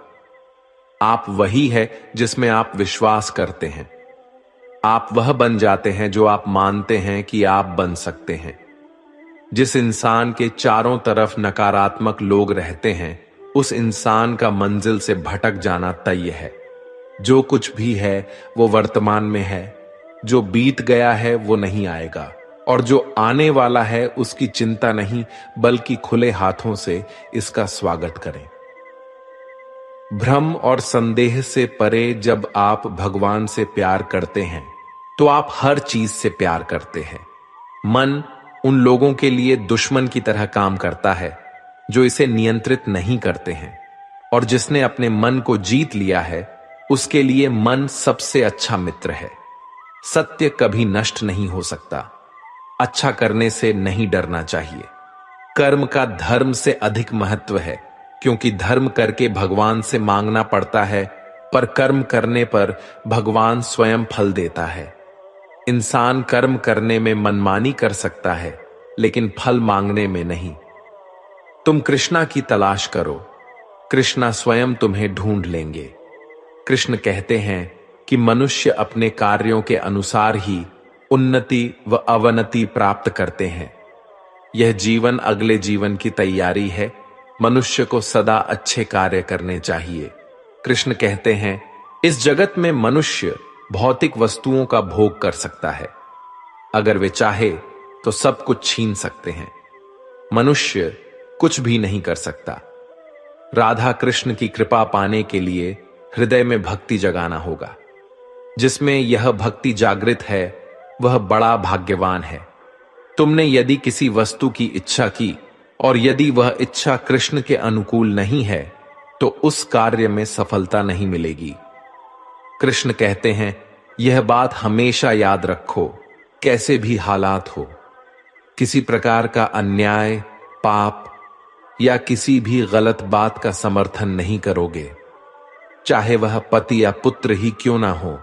आप वही है जिसमें आप विश्वास करते हैं। आप वह बन जाते हैं जो आप मानते हैं कि आप बन सकते हैं। जिस इंसान के चारों तरफ नकारात्मक लोग रहते हैं, उस इंसान का मंजिल से भटक जाना तय है। जो कुछ भी है वो वर्तमान में है। जो बीत गया है वो नहीं आएगा, और जो आने वाला है उसकी चिंता नहीं, बल्कि खुले हाथों से इसका स्वागत करें। भ्रम और संदेह से परे जब आप भगवान से प्यार करते हैं तो आप हर चीज से प्यार करते हैं। मन उन लोगों के लिए दुश्मन की तरह काम करता है जो इसे नियंत्रित नहीं करते हैं, और जिसने अपने मन को जीत लिया है उसके लिए मन सबसे अच्छा मित्र है। सत्य कभी नष्ट नहीं हो सकता। अच्छा करने से नहीं डरना चाहिए। कर्म का धर्म से अधिक महत्व है, क्योंकि धर्म करके भगवान से मांगना पड़ता है, पर कर्म करने पर भगवान स्वयं फल देता है। इंसान कर्म करने में मनमानी कर सकता है, लेकिन फल मांगने में नहीं। तुम कृष्णा की तलाश करो, कृष्णा स्वयं तुम्हें ढूंढ लेंगे। कृष्ण कहते हैं कि मनुष्य अपने कार्यों के अनुसार ही उन्नति व अवनति प्राप्त करते हैं। यह जीवन अगले जीवन की तैयारी है। मनुष्य को सदा अच्छे कार्य करने चाहिए। कृष्ण कहते हैं, इस जगत में मनुष्य भौतिक वस्तुओं का भोग कर सकता है। अगर वे चाहे तो सब कुछ छीन सकते हैं। मनुष्य कुछ भी नहीं कर सकता। राधा कृष्ण की कृपा पाने के लिए हृदय में भक्ति जगाना होगा। जिसमें यह भक्ति जागृत है वह बड़ा भाग्यवान है। तुमने यदि किसी वस्तु की इच्छा की और यदि वह इच्छा कृष्ण के अनुकूल नहीं है तो उस कार्य में सफलता नहीं मिलेगी। कृष्ण कहते हैं, यह बात हमेशा याद रखो, कैसे भी हालात हो। किसी प्रकार का अन्याय, पाप या किसी भी गलत बात का समर्थन नहीं करोगे, चाहे वह पति या पुत्र ही क्यों ना हो।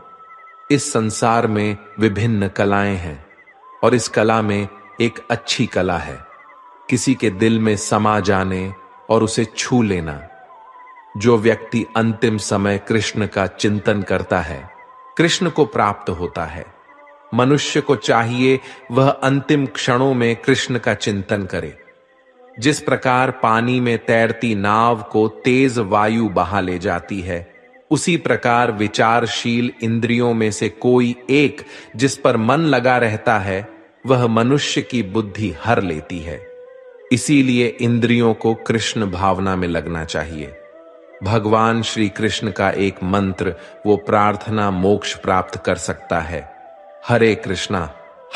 इस संसार में विभिन्न कलाएं हैं और इस कला में एक अच्छी कला है किसी के दिल में समा जाने और उसे छू लेना। जो व्यक्ति अंतिम समय कृष्ण का चिंतन करता है, कृष्ण को प्राप्त होता है। मनुष्य को चाहिए वह अंतिम क्षणों में कृष्ण का चिंतन करे। जिस प्रकार पानी में तैरती नाव को तेज वायु बहा ले जाती है, उसी प्रकार विचारशील इंद्रियों में से कोई एक जिस पर मन लगा रहता है वह मनुष्य की बुद्धि हर लेती है। इसीलिए इंद्रियों को कृष्ण भावना में लगना चाहिए। भगवान श्री कृष्ण का एक मंत्र, वो प्रार्थना मोक्ष प्राप्त कर सकता है। हरे कृष्णा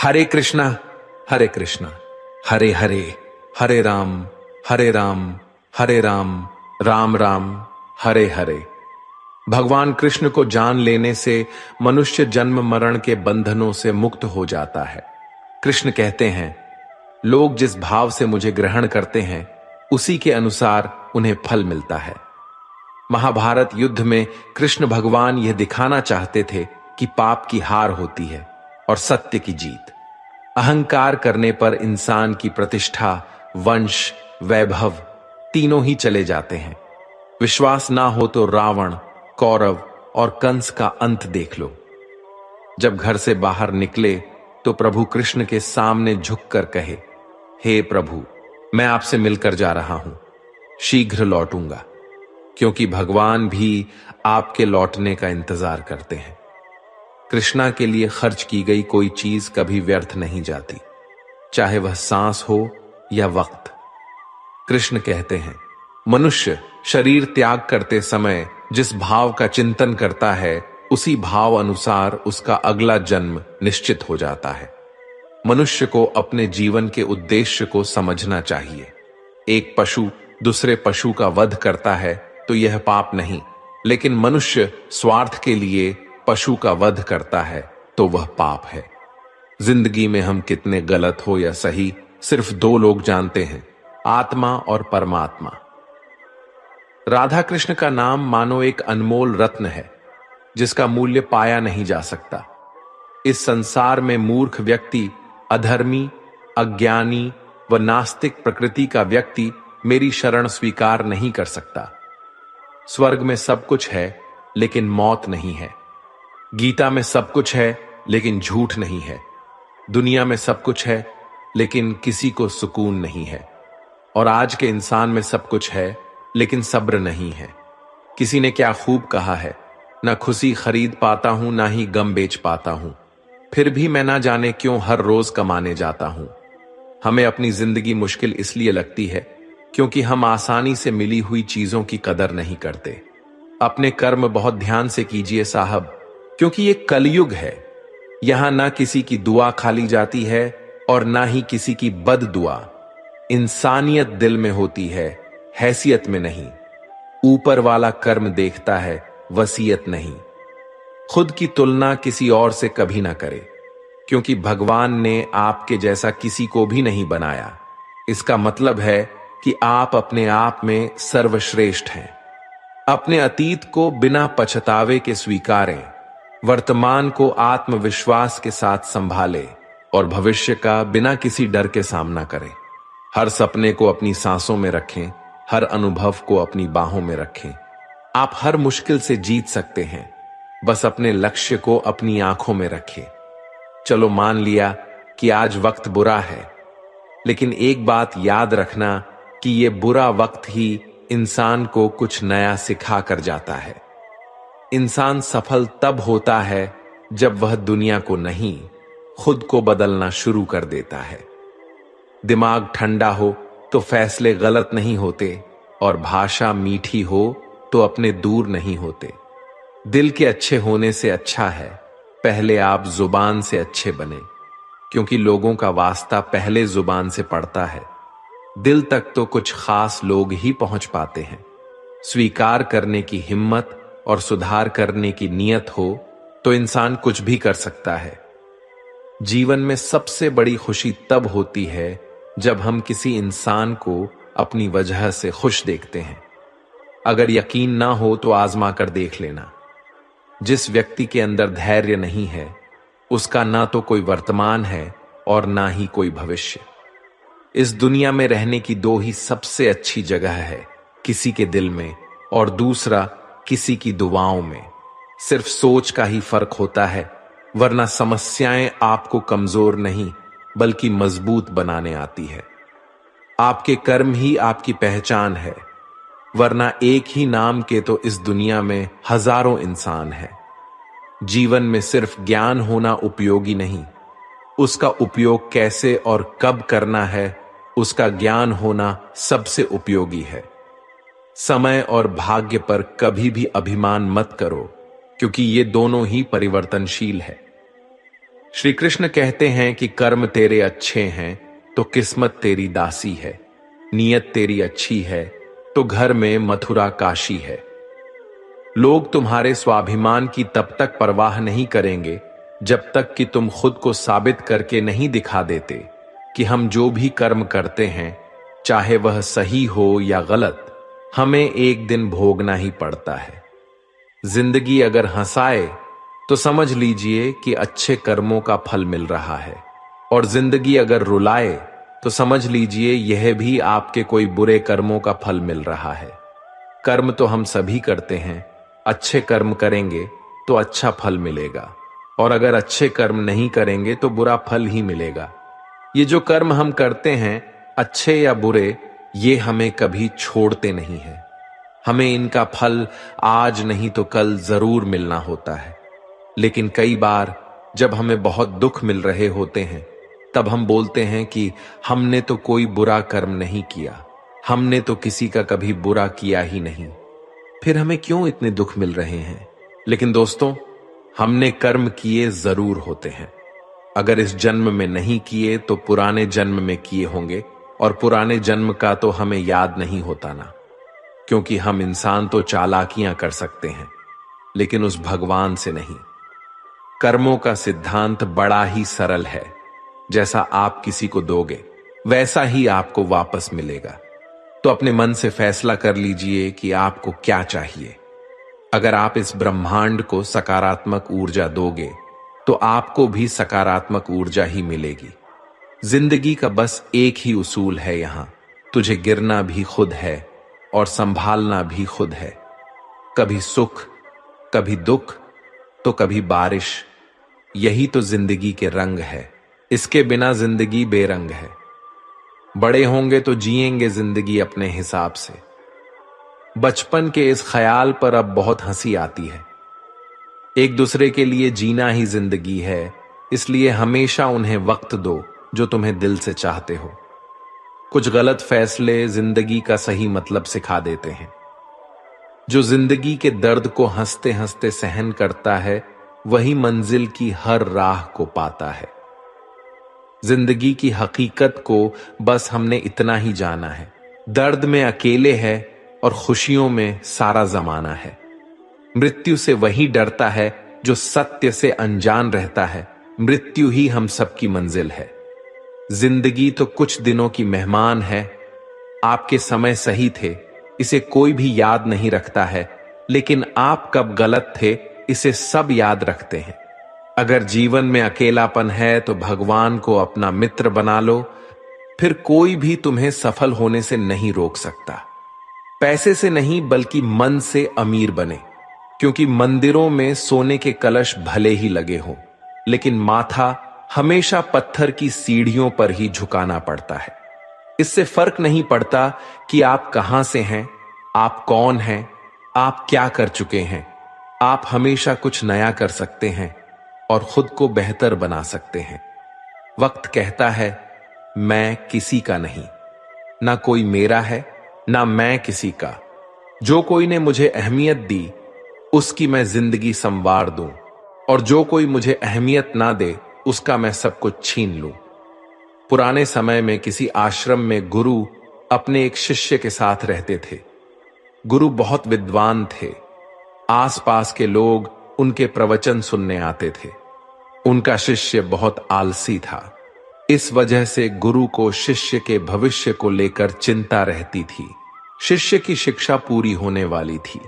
हरे कृष्णा हरे कृष्णा हरे हरे हरे राम हरे राम हरे राम राम राम हरे हरे। भगवान कृष्ण को जान लेने से मनुष्य जन्म मरण के बंधनों से मुक्त हो जाता है। कृष्ण कहते हैं, लोग जिस भाव से मुझे ग्रहण करते हैं उसी के अनुसार उन्हें फल मिलता है। महाभारत युद्ध में कृष्ण भगवान यह दिखाना चाहते थे कि पाप की हार होती है और सत्य की जीत। अहंकार करने पर इंसान की प्रतिष्ठा, वंश, वैभव तीनों ही चले जाते हैं। विश्वास ना हो तो रावण, कौरव और कंस का अंत देख लो। जब घर से बाहर निकले तो प्रभु कृष्ण के सामने झुककर कहे, हे प्रभु, मैं आपसे मिलकर जा रहा हूं, शीघ्र लौटूंगा। क्योंकि भगवान भी आपके लौटने का इंतजार करते हैं। कृष्णा के लिए खर्च की गई कोई चीज कभी व्यर्थ नहीं जाती, चाहे वह सांस हो या वक्त। कृष्ण कहते हैं, मनुष्य शरीर त्याग करते समय जिस भाव का चिंतन करता है उसी भाव अनुसार उसका अगला जन्म निश्चित हो जाता है। मनुष्य को अपने जीवन के उद्देश्य को समझना चाहिए। एक पशु दूसरे पशु का वध करता है तो यह पाप नहीं, लेकिन मनुष्य स्वार्थ के लिए पशु का वध करता है तो वह पाप है। जिंदगी में हम कितने गलत हो या सही, सिर्फ दो लोग जानते हैं, आत्मा और परमात्मा। राधा कृष्ण का नाम मानो एक अनमोल रत्न है जिसका मूल्य पाया नहीं जा सकता। इस संसार में मूर्ख व्यक्ति, अधर्मी, अज्ञानी व नास्तिक प्रकृति का व्यक्ति मेरी शरण स्वीकार नहीं कर सकता। स्वर्ग में सब कुछ है लेकिन मौत नहीं है। गीता में सब कुछ है लेकिन झूठ नहीं है। दुनिया में सब कुछ है लेकिन किसी को सुकून नहीं है। और आज के इंसान में सब कुछ है लेकिन सब्र नहीं है। किसी ने क्या खूब कहा है, ना खुशी खरीद पाता हूं ना ही गम बेच पाता हूं, फिर भी मैं ना जाने क्यों हर रोज कमाने जाता हूं। हमें अपनी जिंदगी मुश्किल इसलिए लगती है क्योंकि हम आसानी से मिली हुई चीजों की कदर नहीं करते। अपने कर्म बहुत ध्यान से कीजिए साहब, क्योंकि ये कलयुग है। यहां ना किसी की दुआ खाली जाती है और ना ही किसी की बद दुआ। इंसानियत दिल में होती है, हैसियत में नहीं। ऊपर वाला कर्म देखता है, वसीयत नहीं। खुद की तुलना किसी और से कभी ना करे, क्योंकि भगवान ने आपके जैसा किसी को भी नहीं बनाया। इसका मतलब है कि आप अपने आप में सर्वश्रेष्ठ हैं। अपने अतीत को बिना पछतावे के स्वीकारें, वर्तमान को आत्मविश्वास के साथ संभालें और भविष्य का बिना किसी डर के सामना करें। हर सपने को अपनी सांसों में रखें, हर अनुभव को अपनी बाहों में रखें। आप हर मुश्किल से जीत सकते हैं, बस अपने लक्ष्य को अपनी आंखों में रखें। चलो मान लिया कि आज वक्त बुरा है, लेकिन एक बात याद रखना कि ये बुरा वक्त ही इंसान को कुछ नया सिखा कर जाता है। इंसान सफल तब होता है जब वह दुनिया को नहीं, खुद को बदलना शुरू कर देता है। दिमाग ठंडा हो तो फैसले गलत नहीं होते और भाषा मीठी हो तो अपने दूर नहीं होते। दिल के अच्छे होने से अच्छा है पहले आप जुबान से अच्छे बने, क्योंकि लोगों का वास्ता पहले जुबान से पड़ता है। दिल तक तो कुछ खास लोग ही पहुंच पाते हैं। स्वीकार करने की हिम्मत और सुधार करने की नीयत हो तो इंसान कुछ भी कर सकता है। जीवन में सबसे बड़ी खुशी तब होती है जब हम किसी इंसान को अपनी वजह से खुश देखते हैं। अगर यकीन ना हो तो आजमा कर देख लेना। जिस व्यक्ति के अंदर धैर्य नहीं है उसका ना तो कोई वर्तमान है और ना ही कोई भविष्य। इस दुनिया में रहने की दो ही सबसे अच्छी जगह है, किसी के दिल में और दूसरा किसी की दुआओं में। सिर्फ सोच का ही फर्क होता है, वरना समस्याएं आपको कमजोर नहीं बल्कि मजबूत बनाने आती है। आपके कर्म ही आपकी पहचान है, वरना एक ही नाम के तो इस दुनिया में हजारों इंसान हैं। जीवन में सिर्फ ज्ञान होना उपयोगी नहीं, उसका उपयोग कैसे और कब करना है उसका ज्ञान होना सबसे उपयोगी है। समय और भाग्य पर कभी भी अभिमान मत करो, क्योंकि ये दोनों ही परिवर्तनशील है। श्री कृष्ण कहते हैं कि कर्म तेरे अच्छे हैं तो किस्मत तेरी दासी है, नीयत तेरी अच्छी है तो घर में मथुरा काशी है। लोग तुम्हारे स्वाभिमान की तब तक परवाह नहीं करेंगे जब तक कि तुम खुद को साबित करके नहीं दिखा देते कि हम जो भी कर्म करते हैं, चाहे वह सही हो या गलत, हमें एक दिन भोगना ही पड़ता है। जिंदगी अगर हंसाए तो समझ लीजिए कि अच्छे कर्मों का फल मिल रहा है, और जिंदगी अगर रुलाए तो समझ लीजिए यह भी आपके कोई बुरे कर्मों का फल मिल रहा है। कर्म तो हम सभी करते हैं, अच्छे कर्म करेंगे तो अच्छा फल मिलेगा, और अगर अच्छे कर्म नहीं करेंगे तो बुरा फल ही मिलेगा। ये जो कर्म हम करते हैं, अच्छे या बुरे, ये हमें कभी छोड़ते नहीं हैं। हमें इनका फल आज नहीं तो कल जरूर मिलना होता है। लेकिन कई बार जब हमें बहुत दुख मिल रहे होते हैं, तब हम बोलते हैं कि हमने तो कोई बुरा कर्म नहीं किया, हमने तो किसी का कभी बुरा किया ही नहीं, फिर हमें क्यों इतने दुख मिल रहे हैं। लेकिन दोस्तों, हमने कर्म किए जरूर होते हैं। अगर इस जन्म में नहीं किए तो पुराने जन्म में किए होंगे, और पुराने जन्म का तो हमें याद नहीं होता ना, क्योंकि हम इंसान तो चालाकियां कर सकते हैं, लेकिन उस भगवान से नहीं। कर्मों का सिद्धांत बड़ा ही सरल है, जैसा आप किसी को दोगे वैसा ही आपको वापस मिलेगा। तो अपने मन से फैसला कर लीजिए कि आपको क्या चाहिए। अगर आप इस ब्रह्मांड को सकारात्मक ऊर्जा दोगे तो आपको भी सकारात्मक ऊर्जा ही मिलेगी। जिंदगी का बस एक ही उसूल है यहां, तुझे गिरना भी खुद है और संभालना भी खुद है। कभी सुख, कभी दुख, तो कभी बारिश। यही तो जिंदगी के रंग है, इसके बिना जिंदगी बेरंग है। बड़े होंगे तो जिएंगे जिंदगी अपने हिसाब से। बचपन के इस ख्याल पर अब बहुत हंसी आती है। एक दूसरे के लिए जीना ही जिंदगी है, इसलिए हमेशा उन्हें वक्त दो जो तुम्हें दिल से चाहते हो। कुछ गलत फैसले जिंदगी का सही मतलब सिखा देते हैं। जो जिंदगी के दर्द को हंसते हंसते सहन करता है, वही मंजिल की हर राह को पाता है। जिंदगी की हकीकत को बस हमने इतना ही जाना है, दर्द में अकेले है और खुशियों में सारा जमाना है। मृत्यु से वही डरता है जो सत्य से अनजान रहता है, मृत्यु ही हम सबकी मंजिल है। जिंदगी तो कुछ दिनों की मेहमान है, आपके समय सही थे इसे कोई भी याद नहीं रखता है, लेकिन आप कब गलत थे इसे सब याद रखते हैं। अगर जीवन में अकेलापन है तो भगवान को अपना मित्र बना लो, फिर कोई भी तुम्हें सफल होने से नहीं रोक सकता। पैसे से नहीं बल्कि मन से अमीर बने, क्योंकि मंदिरों में सोने के कलश भले ही लगे हों, लेकिन माथा हमेशा पत्थर की सीढ़ियों पर ही झुकाना पड़ता है। इससे फर्क नहीं पड़ता कि आप कहां से हैं, आप कौन हैं, आप क्या कर चुके हैं। आप हमेशा कुछ नया कर सकते हैं और खुद को बेहतर बना सकते हैं। वक्त कहता है मैं किसी का नहीं, ना कोई मेरा है ना मैं किसी का। जो कोई ने मुझे अहमियत दी उसकी मैं जिंदगी संवार दूं, और जो कोई मुझे अहमियत ना दे उसका मैं सब कुछ छीन लूं। पुराने समय में किसी आश्रम में गुरु अपने एक शिष्य के साथ रहते थे। गुरु बहुत विद्वान थे, आसपास के लोग उनके प्रवचन सुनने आते थे। उनका शिष्य बहुत आलसी था, इस वजह से गुरु को शिष्य के भविष्य को लेकर चिंता रहती थी। शिष्य की शिक्षा पूरी होने वाली थी,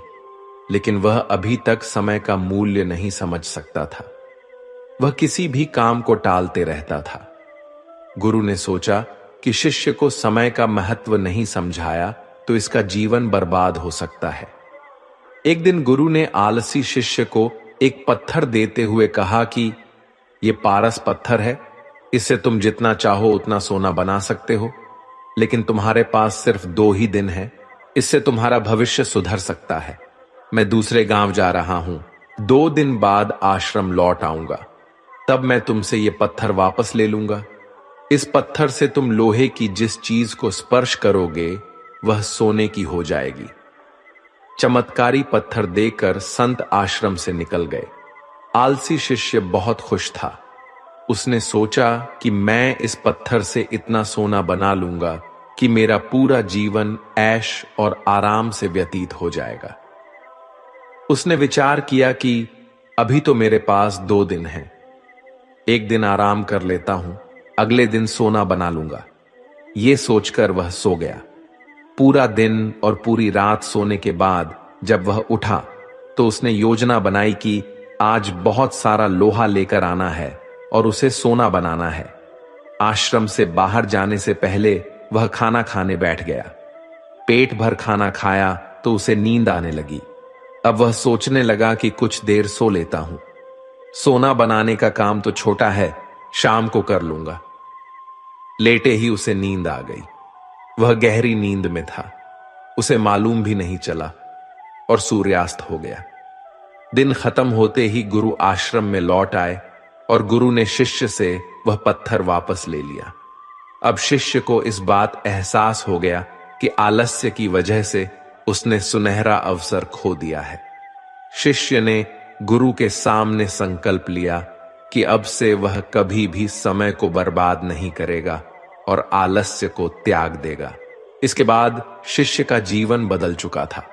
लेकिन वह अभी तक समय का मूल्य नहीं समझ सकता था। वह किसी भी काम को टालते रहता था। गुरु ने सोचा कि शिष्य को समय का महत्व नहीं समझाया तो इसका जीवन बर्बाद हो सकता है। एक दिन गुरु ने आलसी शिष्य को एक पत्थर देते हुए कहा कि यह पारस पत्थर है, इससे तुम जितना चाहो उतना सोना बना सकते हो, लेकिन तुम्हारे पास सिर्फ 2 ही दिन है, इससे तुम्हारा भविष्य सुधर सकता है। मैं दूसरे गांव जा रहा हूं, 2 दिन बाद आश्रम लौट आऊंगा, तब मैं तुमसे ये पत्थर वापस ले लूंगा। इस पत्थर से तुम लोहे की जिस चीज को स्पर्श करोगे वह सोने की हो जाएगी। चमत्कारी पत्थर देकर संत आश्रम से निकल गए। आलसी शिष्य बहुत खुश था। उसने सोचा कि मैं इस पत्थर से इतना सोना बना लूंगा कि मेरा पूरा जीवन ऐश और आराम से व्यतीत हो जाएगा। उसने विचार किया कि अभी तो मेरे पास 2 दिन हैं। एक दिन आराम कर लेता हूं, अगले दिन सोना बना लूंगा। ये सोचकर वह सो गया। पूरा दिन और पूरी रात सोने के बाद जब वह उठा तो उसने योजना बनाई कि आज बहुत सारा लोहा लेकर आना है और उसे सोना बनाना है। आश्रम से बाहर जाने से पहले वह खाना खाने बैठ गया। पेट भर खाना खाया तो उसे नींद आने लगी। अब वह सोचने लगा कि कुछ देर सो लेता हूं। सोना बनाने का काम तो छोटा है, शाम को कर लूंगा। लेटे ही उसे नींद आ गई। वह गहरी नींद में था, उसे मालूम भी नहीं चला और सूर्यास्त हो गया। दिन खत्म होते ही गुरु आश्रम में लौट आए और गुरु ने शिष्य से वह पत्थर वापस ले लिया। अब शिष्य को इस बात एहसास हो गया कि आलस्य की वजह से उसने सुनहरा अवसर खो दिया है। शिष्य ने गुरु के सामने संकल्प लिया कि अब से वह कभी भी समय को बर्बाद नहीं करेगा और आलस्य को त्याग देगा। इसके बाद शिष्य का जीवन बदल चुका था।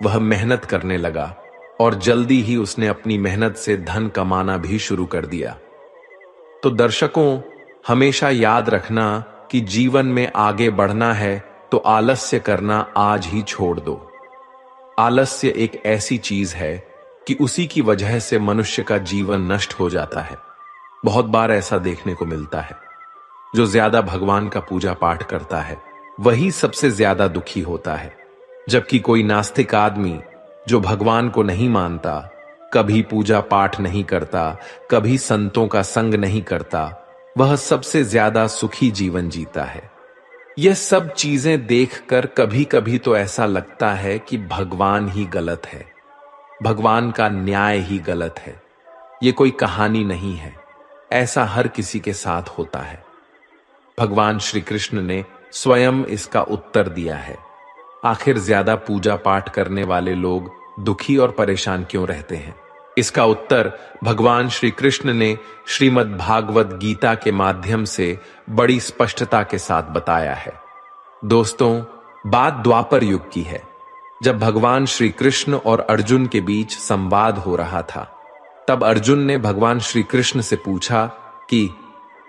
वह मेहनत करने लगा और जल्दी ही उसने अपनी मेहनत से धन कमाना भी शुरू कर दिया। तो दर्शकों, हमेशा याद रखना कि जीवन में आगे बढ़ना है तो आलस्य करना आज ही छोड़ दो। आलस्य एक ऐसी चीज है कि उसी की वजह से मनुष्य का जीवन नष्ट हो जाता है। बहुत बार ऐसा देखने को मिलता है। जो ज्यादा भगवान का पूजा पाठ करता है वही सबसे ज्यादा दुखी होता है, जबकि कोई नास्तिक आदमी जो भगवान को नहीं मानता, कभी पूजा पाठ नहीं करता, कभी संतों का संग नहीं करता, वह सबसे ज्यादा सुखी जीवन जीता है। यह सब चीजें देखकर कभी कभी तो ऐसा लगता है कि भगवान ही गलत है, भगवान का न्याय ही गलत है। यह कोई कहानी नहीं है, ऐसा हर किसी के साथ होता है। भगवान श्री कृष्ण ने स्वयं इसका उत्तर दिया है। आखिर ज्यादा पूजा पाठ करने वाले लोग दुखी और परेशान क्यों रहते हैं? इसका उत्तर भगवान श्री कृष्ण ने श्रीमद् भागवत गीता के माध्यम से बड़ी स्पष्टता के साथ बताया है। दोस्तों, बात द्वापर युग की है, जब भगवान श्री कृष्ण और अर्जुन के बीच संवाद हो रहा था। तब अर्जुन ने भगवान श्री कृष्ण से पूछा कि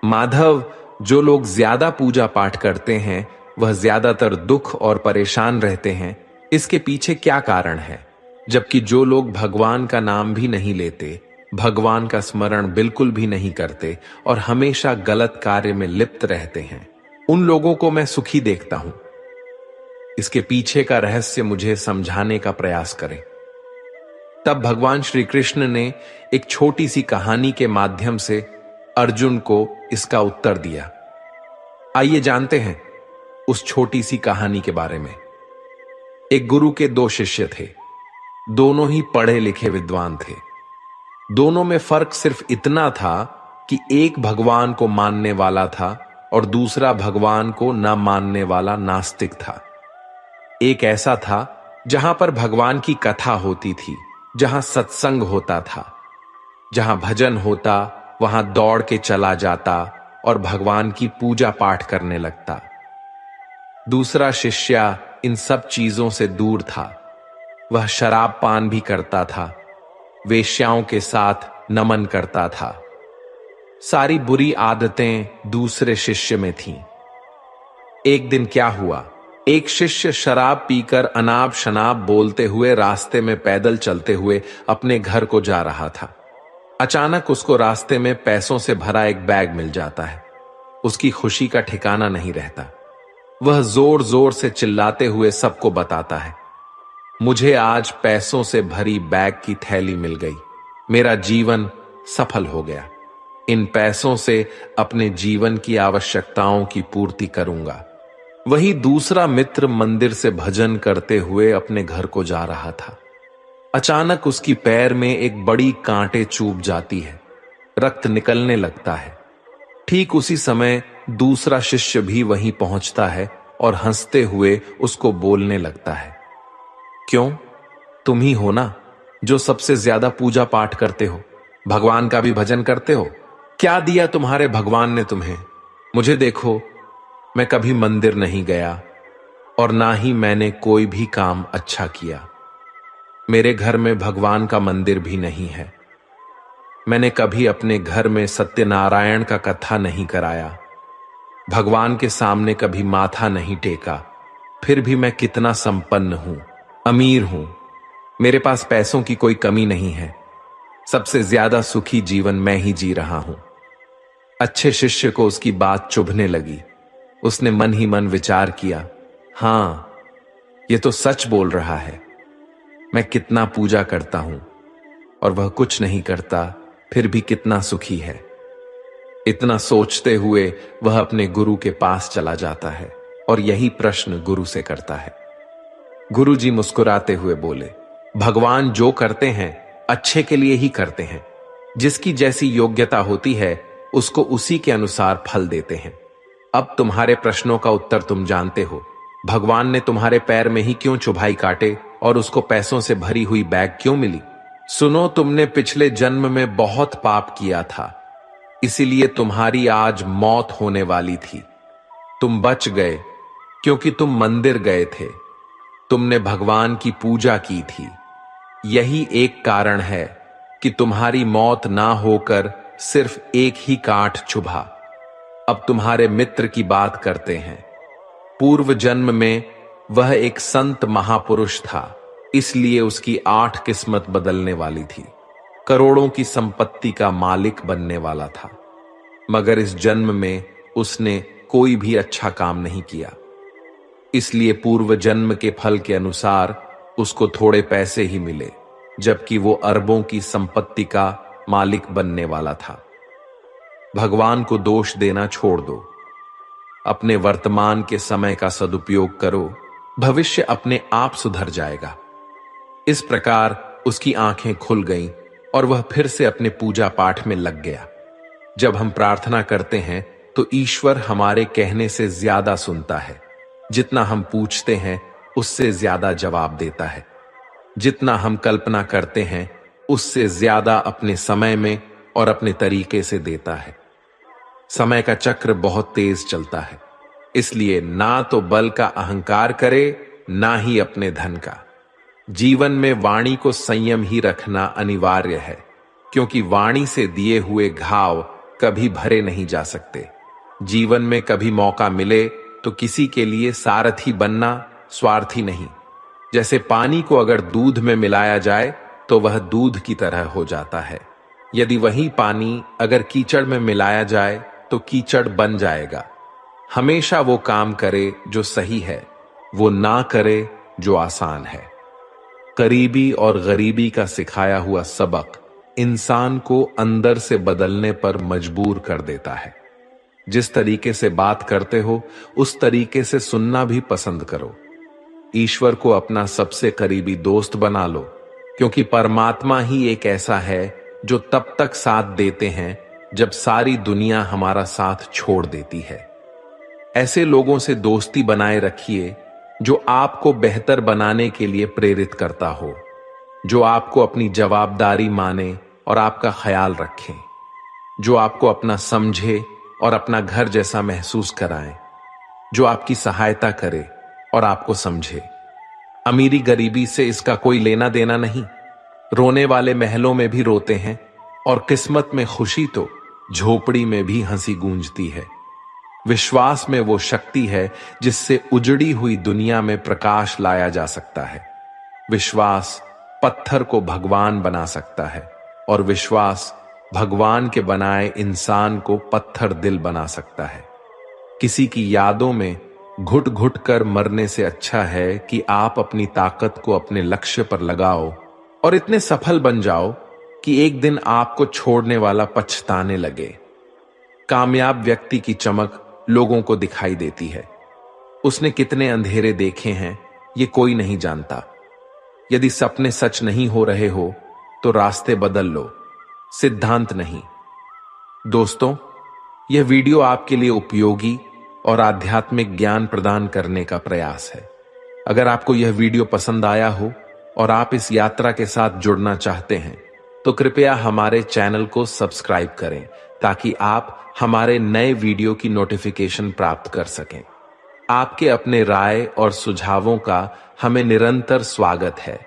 माधव, जो लोग ज्यादा पूजा पाठ करते हैं वह ज्यादातर दुख और परेशान रहते हैं, इसके पीछे क्या कारण है? जबकि जो लोग भगवान का नाम भी नहीं लेते, भगवान का स्मरण बिल्कुल भी नहीं करते और हमेशा गलत कार्य में लिप्त रहते हैं, उन लोगों को मैं सुखी देखता हूं। इसके पीछे का रहस्य मुझे समझाने का प्रयास करें। तब भगवान श्री कृष्ण ने एक छोटी सी कहानी के माध्यम से अर्जुन को इसका उत्तर दिया। आइए जानते हैं उस छोटी सी कहानी के बारे में। एक गुरु के 2 शिष्य थे। दोनों ही पढ़े लिखे विद्वान थे। दोनों में फर्क सिर्फ इतना था कि एक भगवान को मानने वाला था और दूसरा भगवान को न मानने वाला नास्तिक था। एक ऐसा था जहां पर भगवान की कथा होती थी, जहां सत्संग होता था, जहां भजन होता वहां दौड़ के चला जाता और भगवान की पूजा पाठ करने लगता। दूसरा शिष्य इन सब चीजों से दूर था। वह शराब पान भी करता था, वेश्याओं के साथ नमन करता था। सारी बुरी आदतें दूसरे शिष्य में थीं। एक दिन क्या हुआ, एक शिष्य शराब पीकर अनाप शनाप बोलते हुए रास्ते में पैदल चलते हुए अपने घर को जा रहा था। अचानक उसको रास्ते में पैसों से भरा एक बैग मिल जाता है। उसकी खुशी का ठिकाना नहीं रहता। वह जोर जोर से चिल्लाते हुए सबको बताता है, मुझे आज पैसों से भरी बैग की थैली मिल गई, मेरा जीवन सफल हो गया। इन पैसों से अपने जीवन की आवश्यकताओं की पूर्ति करूंगा। वही दूसरा मित्र मंदिर से भजन करते हुए अपने घर को जा रहा था। अचानक उसकी पैर में एक बड़ी कांटे चुभ जाती है, रक्त निकलने लगता है। ठीक उसी समय दूसरा शिष्य भी वहीं पहुंचता है और हंसते हुए उसको बोलने लगता है, क्यों, तुम ही हो ना जो सबसे ज्यादा पूजा पाठ करते हो, भगवान का भी भजन करते हो। क्या दिया तुम्हारे भगवान ने तुम्हें? मुझे देखो, मैं कभी मंदिर नहीं गया और ना ही मैंने कोई भी काम अच्छा किया। मेरे घर में भगवान का मंदिर भी नहीं है। मैंने कभी अपने घर में सत्यनारायण का कथा नहीं कराया, भगवान के सामने कभी माथा नहीं टेका। फिर भी मैं कितना संपन्न हूं, अमीर हूं। मेरे पास पैसों की कोई कमी नहीं है। सबसे ज्यादा सुखी जीवन मैं ही जी रहा हूं। अच्छे शिष्य को उसकी बात चुभने लगी। उसने मन ही मन विचार किया, हां, ये तो सच बोल रहा है। मैं कितना पूजा करता हूं और वह कुछ नहीं करता, फिर भी कितना सुखी है। इतना सोचते हुए वह अपने गुरु के पास चला जाता है और यही प्रश्न गुरु से करता है। गुरु जी मुस्कुराते हुए बोले, भगवान जो करते हैं अच्छे के लिए ही करते हैं। जिसकी जैसी योग्यता होती है उसको उसी के अनुसार फल देते हैं। अब तुम्हारे प्रश्नों का उत्तर तुम जानते हो। भगवान ने तुम्हारे पैर में ही क्यों चुभाई काटे और उसको पैसों से भरी हुई बैग क्यों मिली? सुनो, तुमने पिछले जन्म में बहुत पाप किया था, इसीलिए तुम्हारी आज मौत होने वाली थी। तुम बच गए क्योंकि तुम मंदिर गए थे, तुमने भगवान की पूजा की थी। यही एक कारण है कि तुम्हारी मौत ना होकर सिर्फ एक ही काट चुभा। अब तुम्हारे मित्र की बात करते हैं। पूर्व जन्म में वह एक संत महापुरुष था, इसलिए उसकी 8 किस्मत बदलने वाली थी। करोड़ों की संपत्ति का मालिक बनने वाला था, मगर इस जन्म में उसने कोई भी अच्छा काम नहीं किया। इसलिए पूर्व जन्म के फल के अनुसार उसको थोड़े पैसे ही मिले, जबकि वो अरबों की संपत्ति का मालिक बनने वाला था। भगवान को दोष देना छोड़ दो, अपने वर्तमान के समय का सदुपयोग करो, भविष्य अपने आप सुधर जाएगा। इस प्रकार उसकी आंखें खुल गईं और वह फिर से अपने पूजा पाठ में लग गया। जब हम प्रार्थना करते हैं तो ईश्वर हमारे कहने से ज्यादा सुनता है। जितना हम पूछते हैं उससे ज्यादा जवाब देता है। जितना हम कल्पना करते हैं उससे ज्यादा अपने समय में और अपने तरीके से देता है। समय का चक्र बहुत तेज चलता है, इसलिए ना तो बल का अहंकार करे, ना ही अपने धन का। जीवन में वाणी को संयम ही रखना अनिवार्य है, क्योंकि वाणी से दिए हुए घाव कभी भरे नहीं जा सकते। जीवन में कभी मौका मिले तो किसी के लिए सारथी बनना, स्वार्थी नहीं। जैसे पानी को अगर दूध में मिलाया जाए तो वह दूध की तरह हो जाता है। यदि वही पानी अगर कीचड़ में मिलाया जाए तो कीचड़ बन जाएगा। हमेशा वो काम करे जो सही है, वो ना करे जो आसान है। करीबी और गरीबी का सिखाया हुआ सबक इंसान को अंदर से बदलने पर मजबूर कर देता है। जिस तरीके से बात करते हो उस तरीके से सुनना भी पसंद करो। ईश्वर को अपना सबसे करीबी दोस्त बना लो, क्योंकि परमात्मा ही एक ऐसा है जो तब तक साथ देते हैं जब सारी दुनिया हमारा साथ छोड़ देती है। ऐसे लोगों से दोस्ती बनाए रखिए जो आपको बेहतर बनाने के लिए प्रेरित करता हो, जो आपको अपनी जवाबदारी माने और आपका ख्याल रखें, जो आपको अपना समझे और अपना घर जैसा महसूस कराएं, जो आपकी सहायता करे और आपको समझे। अमीरी गरीबी से इसका कोई लेना देना नहीं। रोने वाले महलों में भी रोते हैं और किस्मत में खुशी तो झोपड़ी में भी हंसी गूंजती है। विश्वास में वो शक्ति है जिससे उजड़ी हुई दुनिया में प्रकाश लाया जा सकता है। विश्वास पत्थर को भगवान बना सकता है और विश्वास भगवान के बनाए इंसान को पत्थर दिल बना सकता है। किसी की यादों में घुट घुट कर मरने से अच्छा है कि आप अपनी ताकत को अपने लक्ष्य पर लगाओ और इतने सफल बन जाओ कि एक दिन आपको छोड़ने वाला पछताने लगे। कामयाब व्यक्ति की चमक लोगों को दिखाई देती है। उसने कितने अंधेरे देखे हैं ये कोई नहीं जानता। यदि सपने सच नहीं हो रहे हो तो रास्ते बदल लो, सिद्धांत नहीं। दोस्तों, यह वीडियो आपके लिए उपयोगी और आध्यात्मिक ज्ञान प्रदान करने का प्रयास है। अगर आपको यह वीडियो पसंद आया हो और आप इस यात्रा के साथ जुड़ना चाहते हैं तो कृपया हमारे चैनल को सब्सक्राइब करें ताकि आप हमारे नए वीडियो की नोटिफिकेशन प्राप्त कर सकें। आपके अपने राय और सुझावों का हमें निरंतर स्वागत है,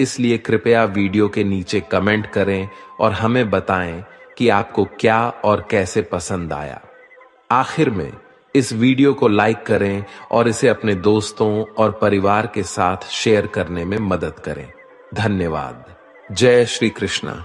इसलिए कृपया वीडियो के नीचे कमेंट करें और हमें बताएं कि आपको क्या और कैसे पसंद आया। आखिर में इस वीडियो को लाइक करें और इसे अपने दोस्तों और परिवार के साथ शेयर करने में मदद करें। धन्यवाद। जय श्री कृष्ण।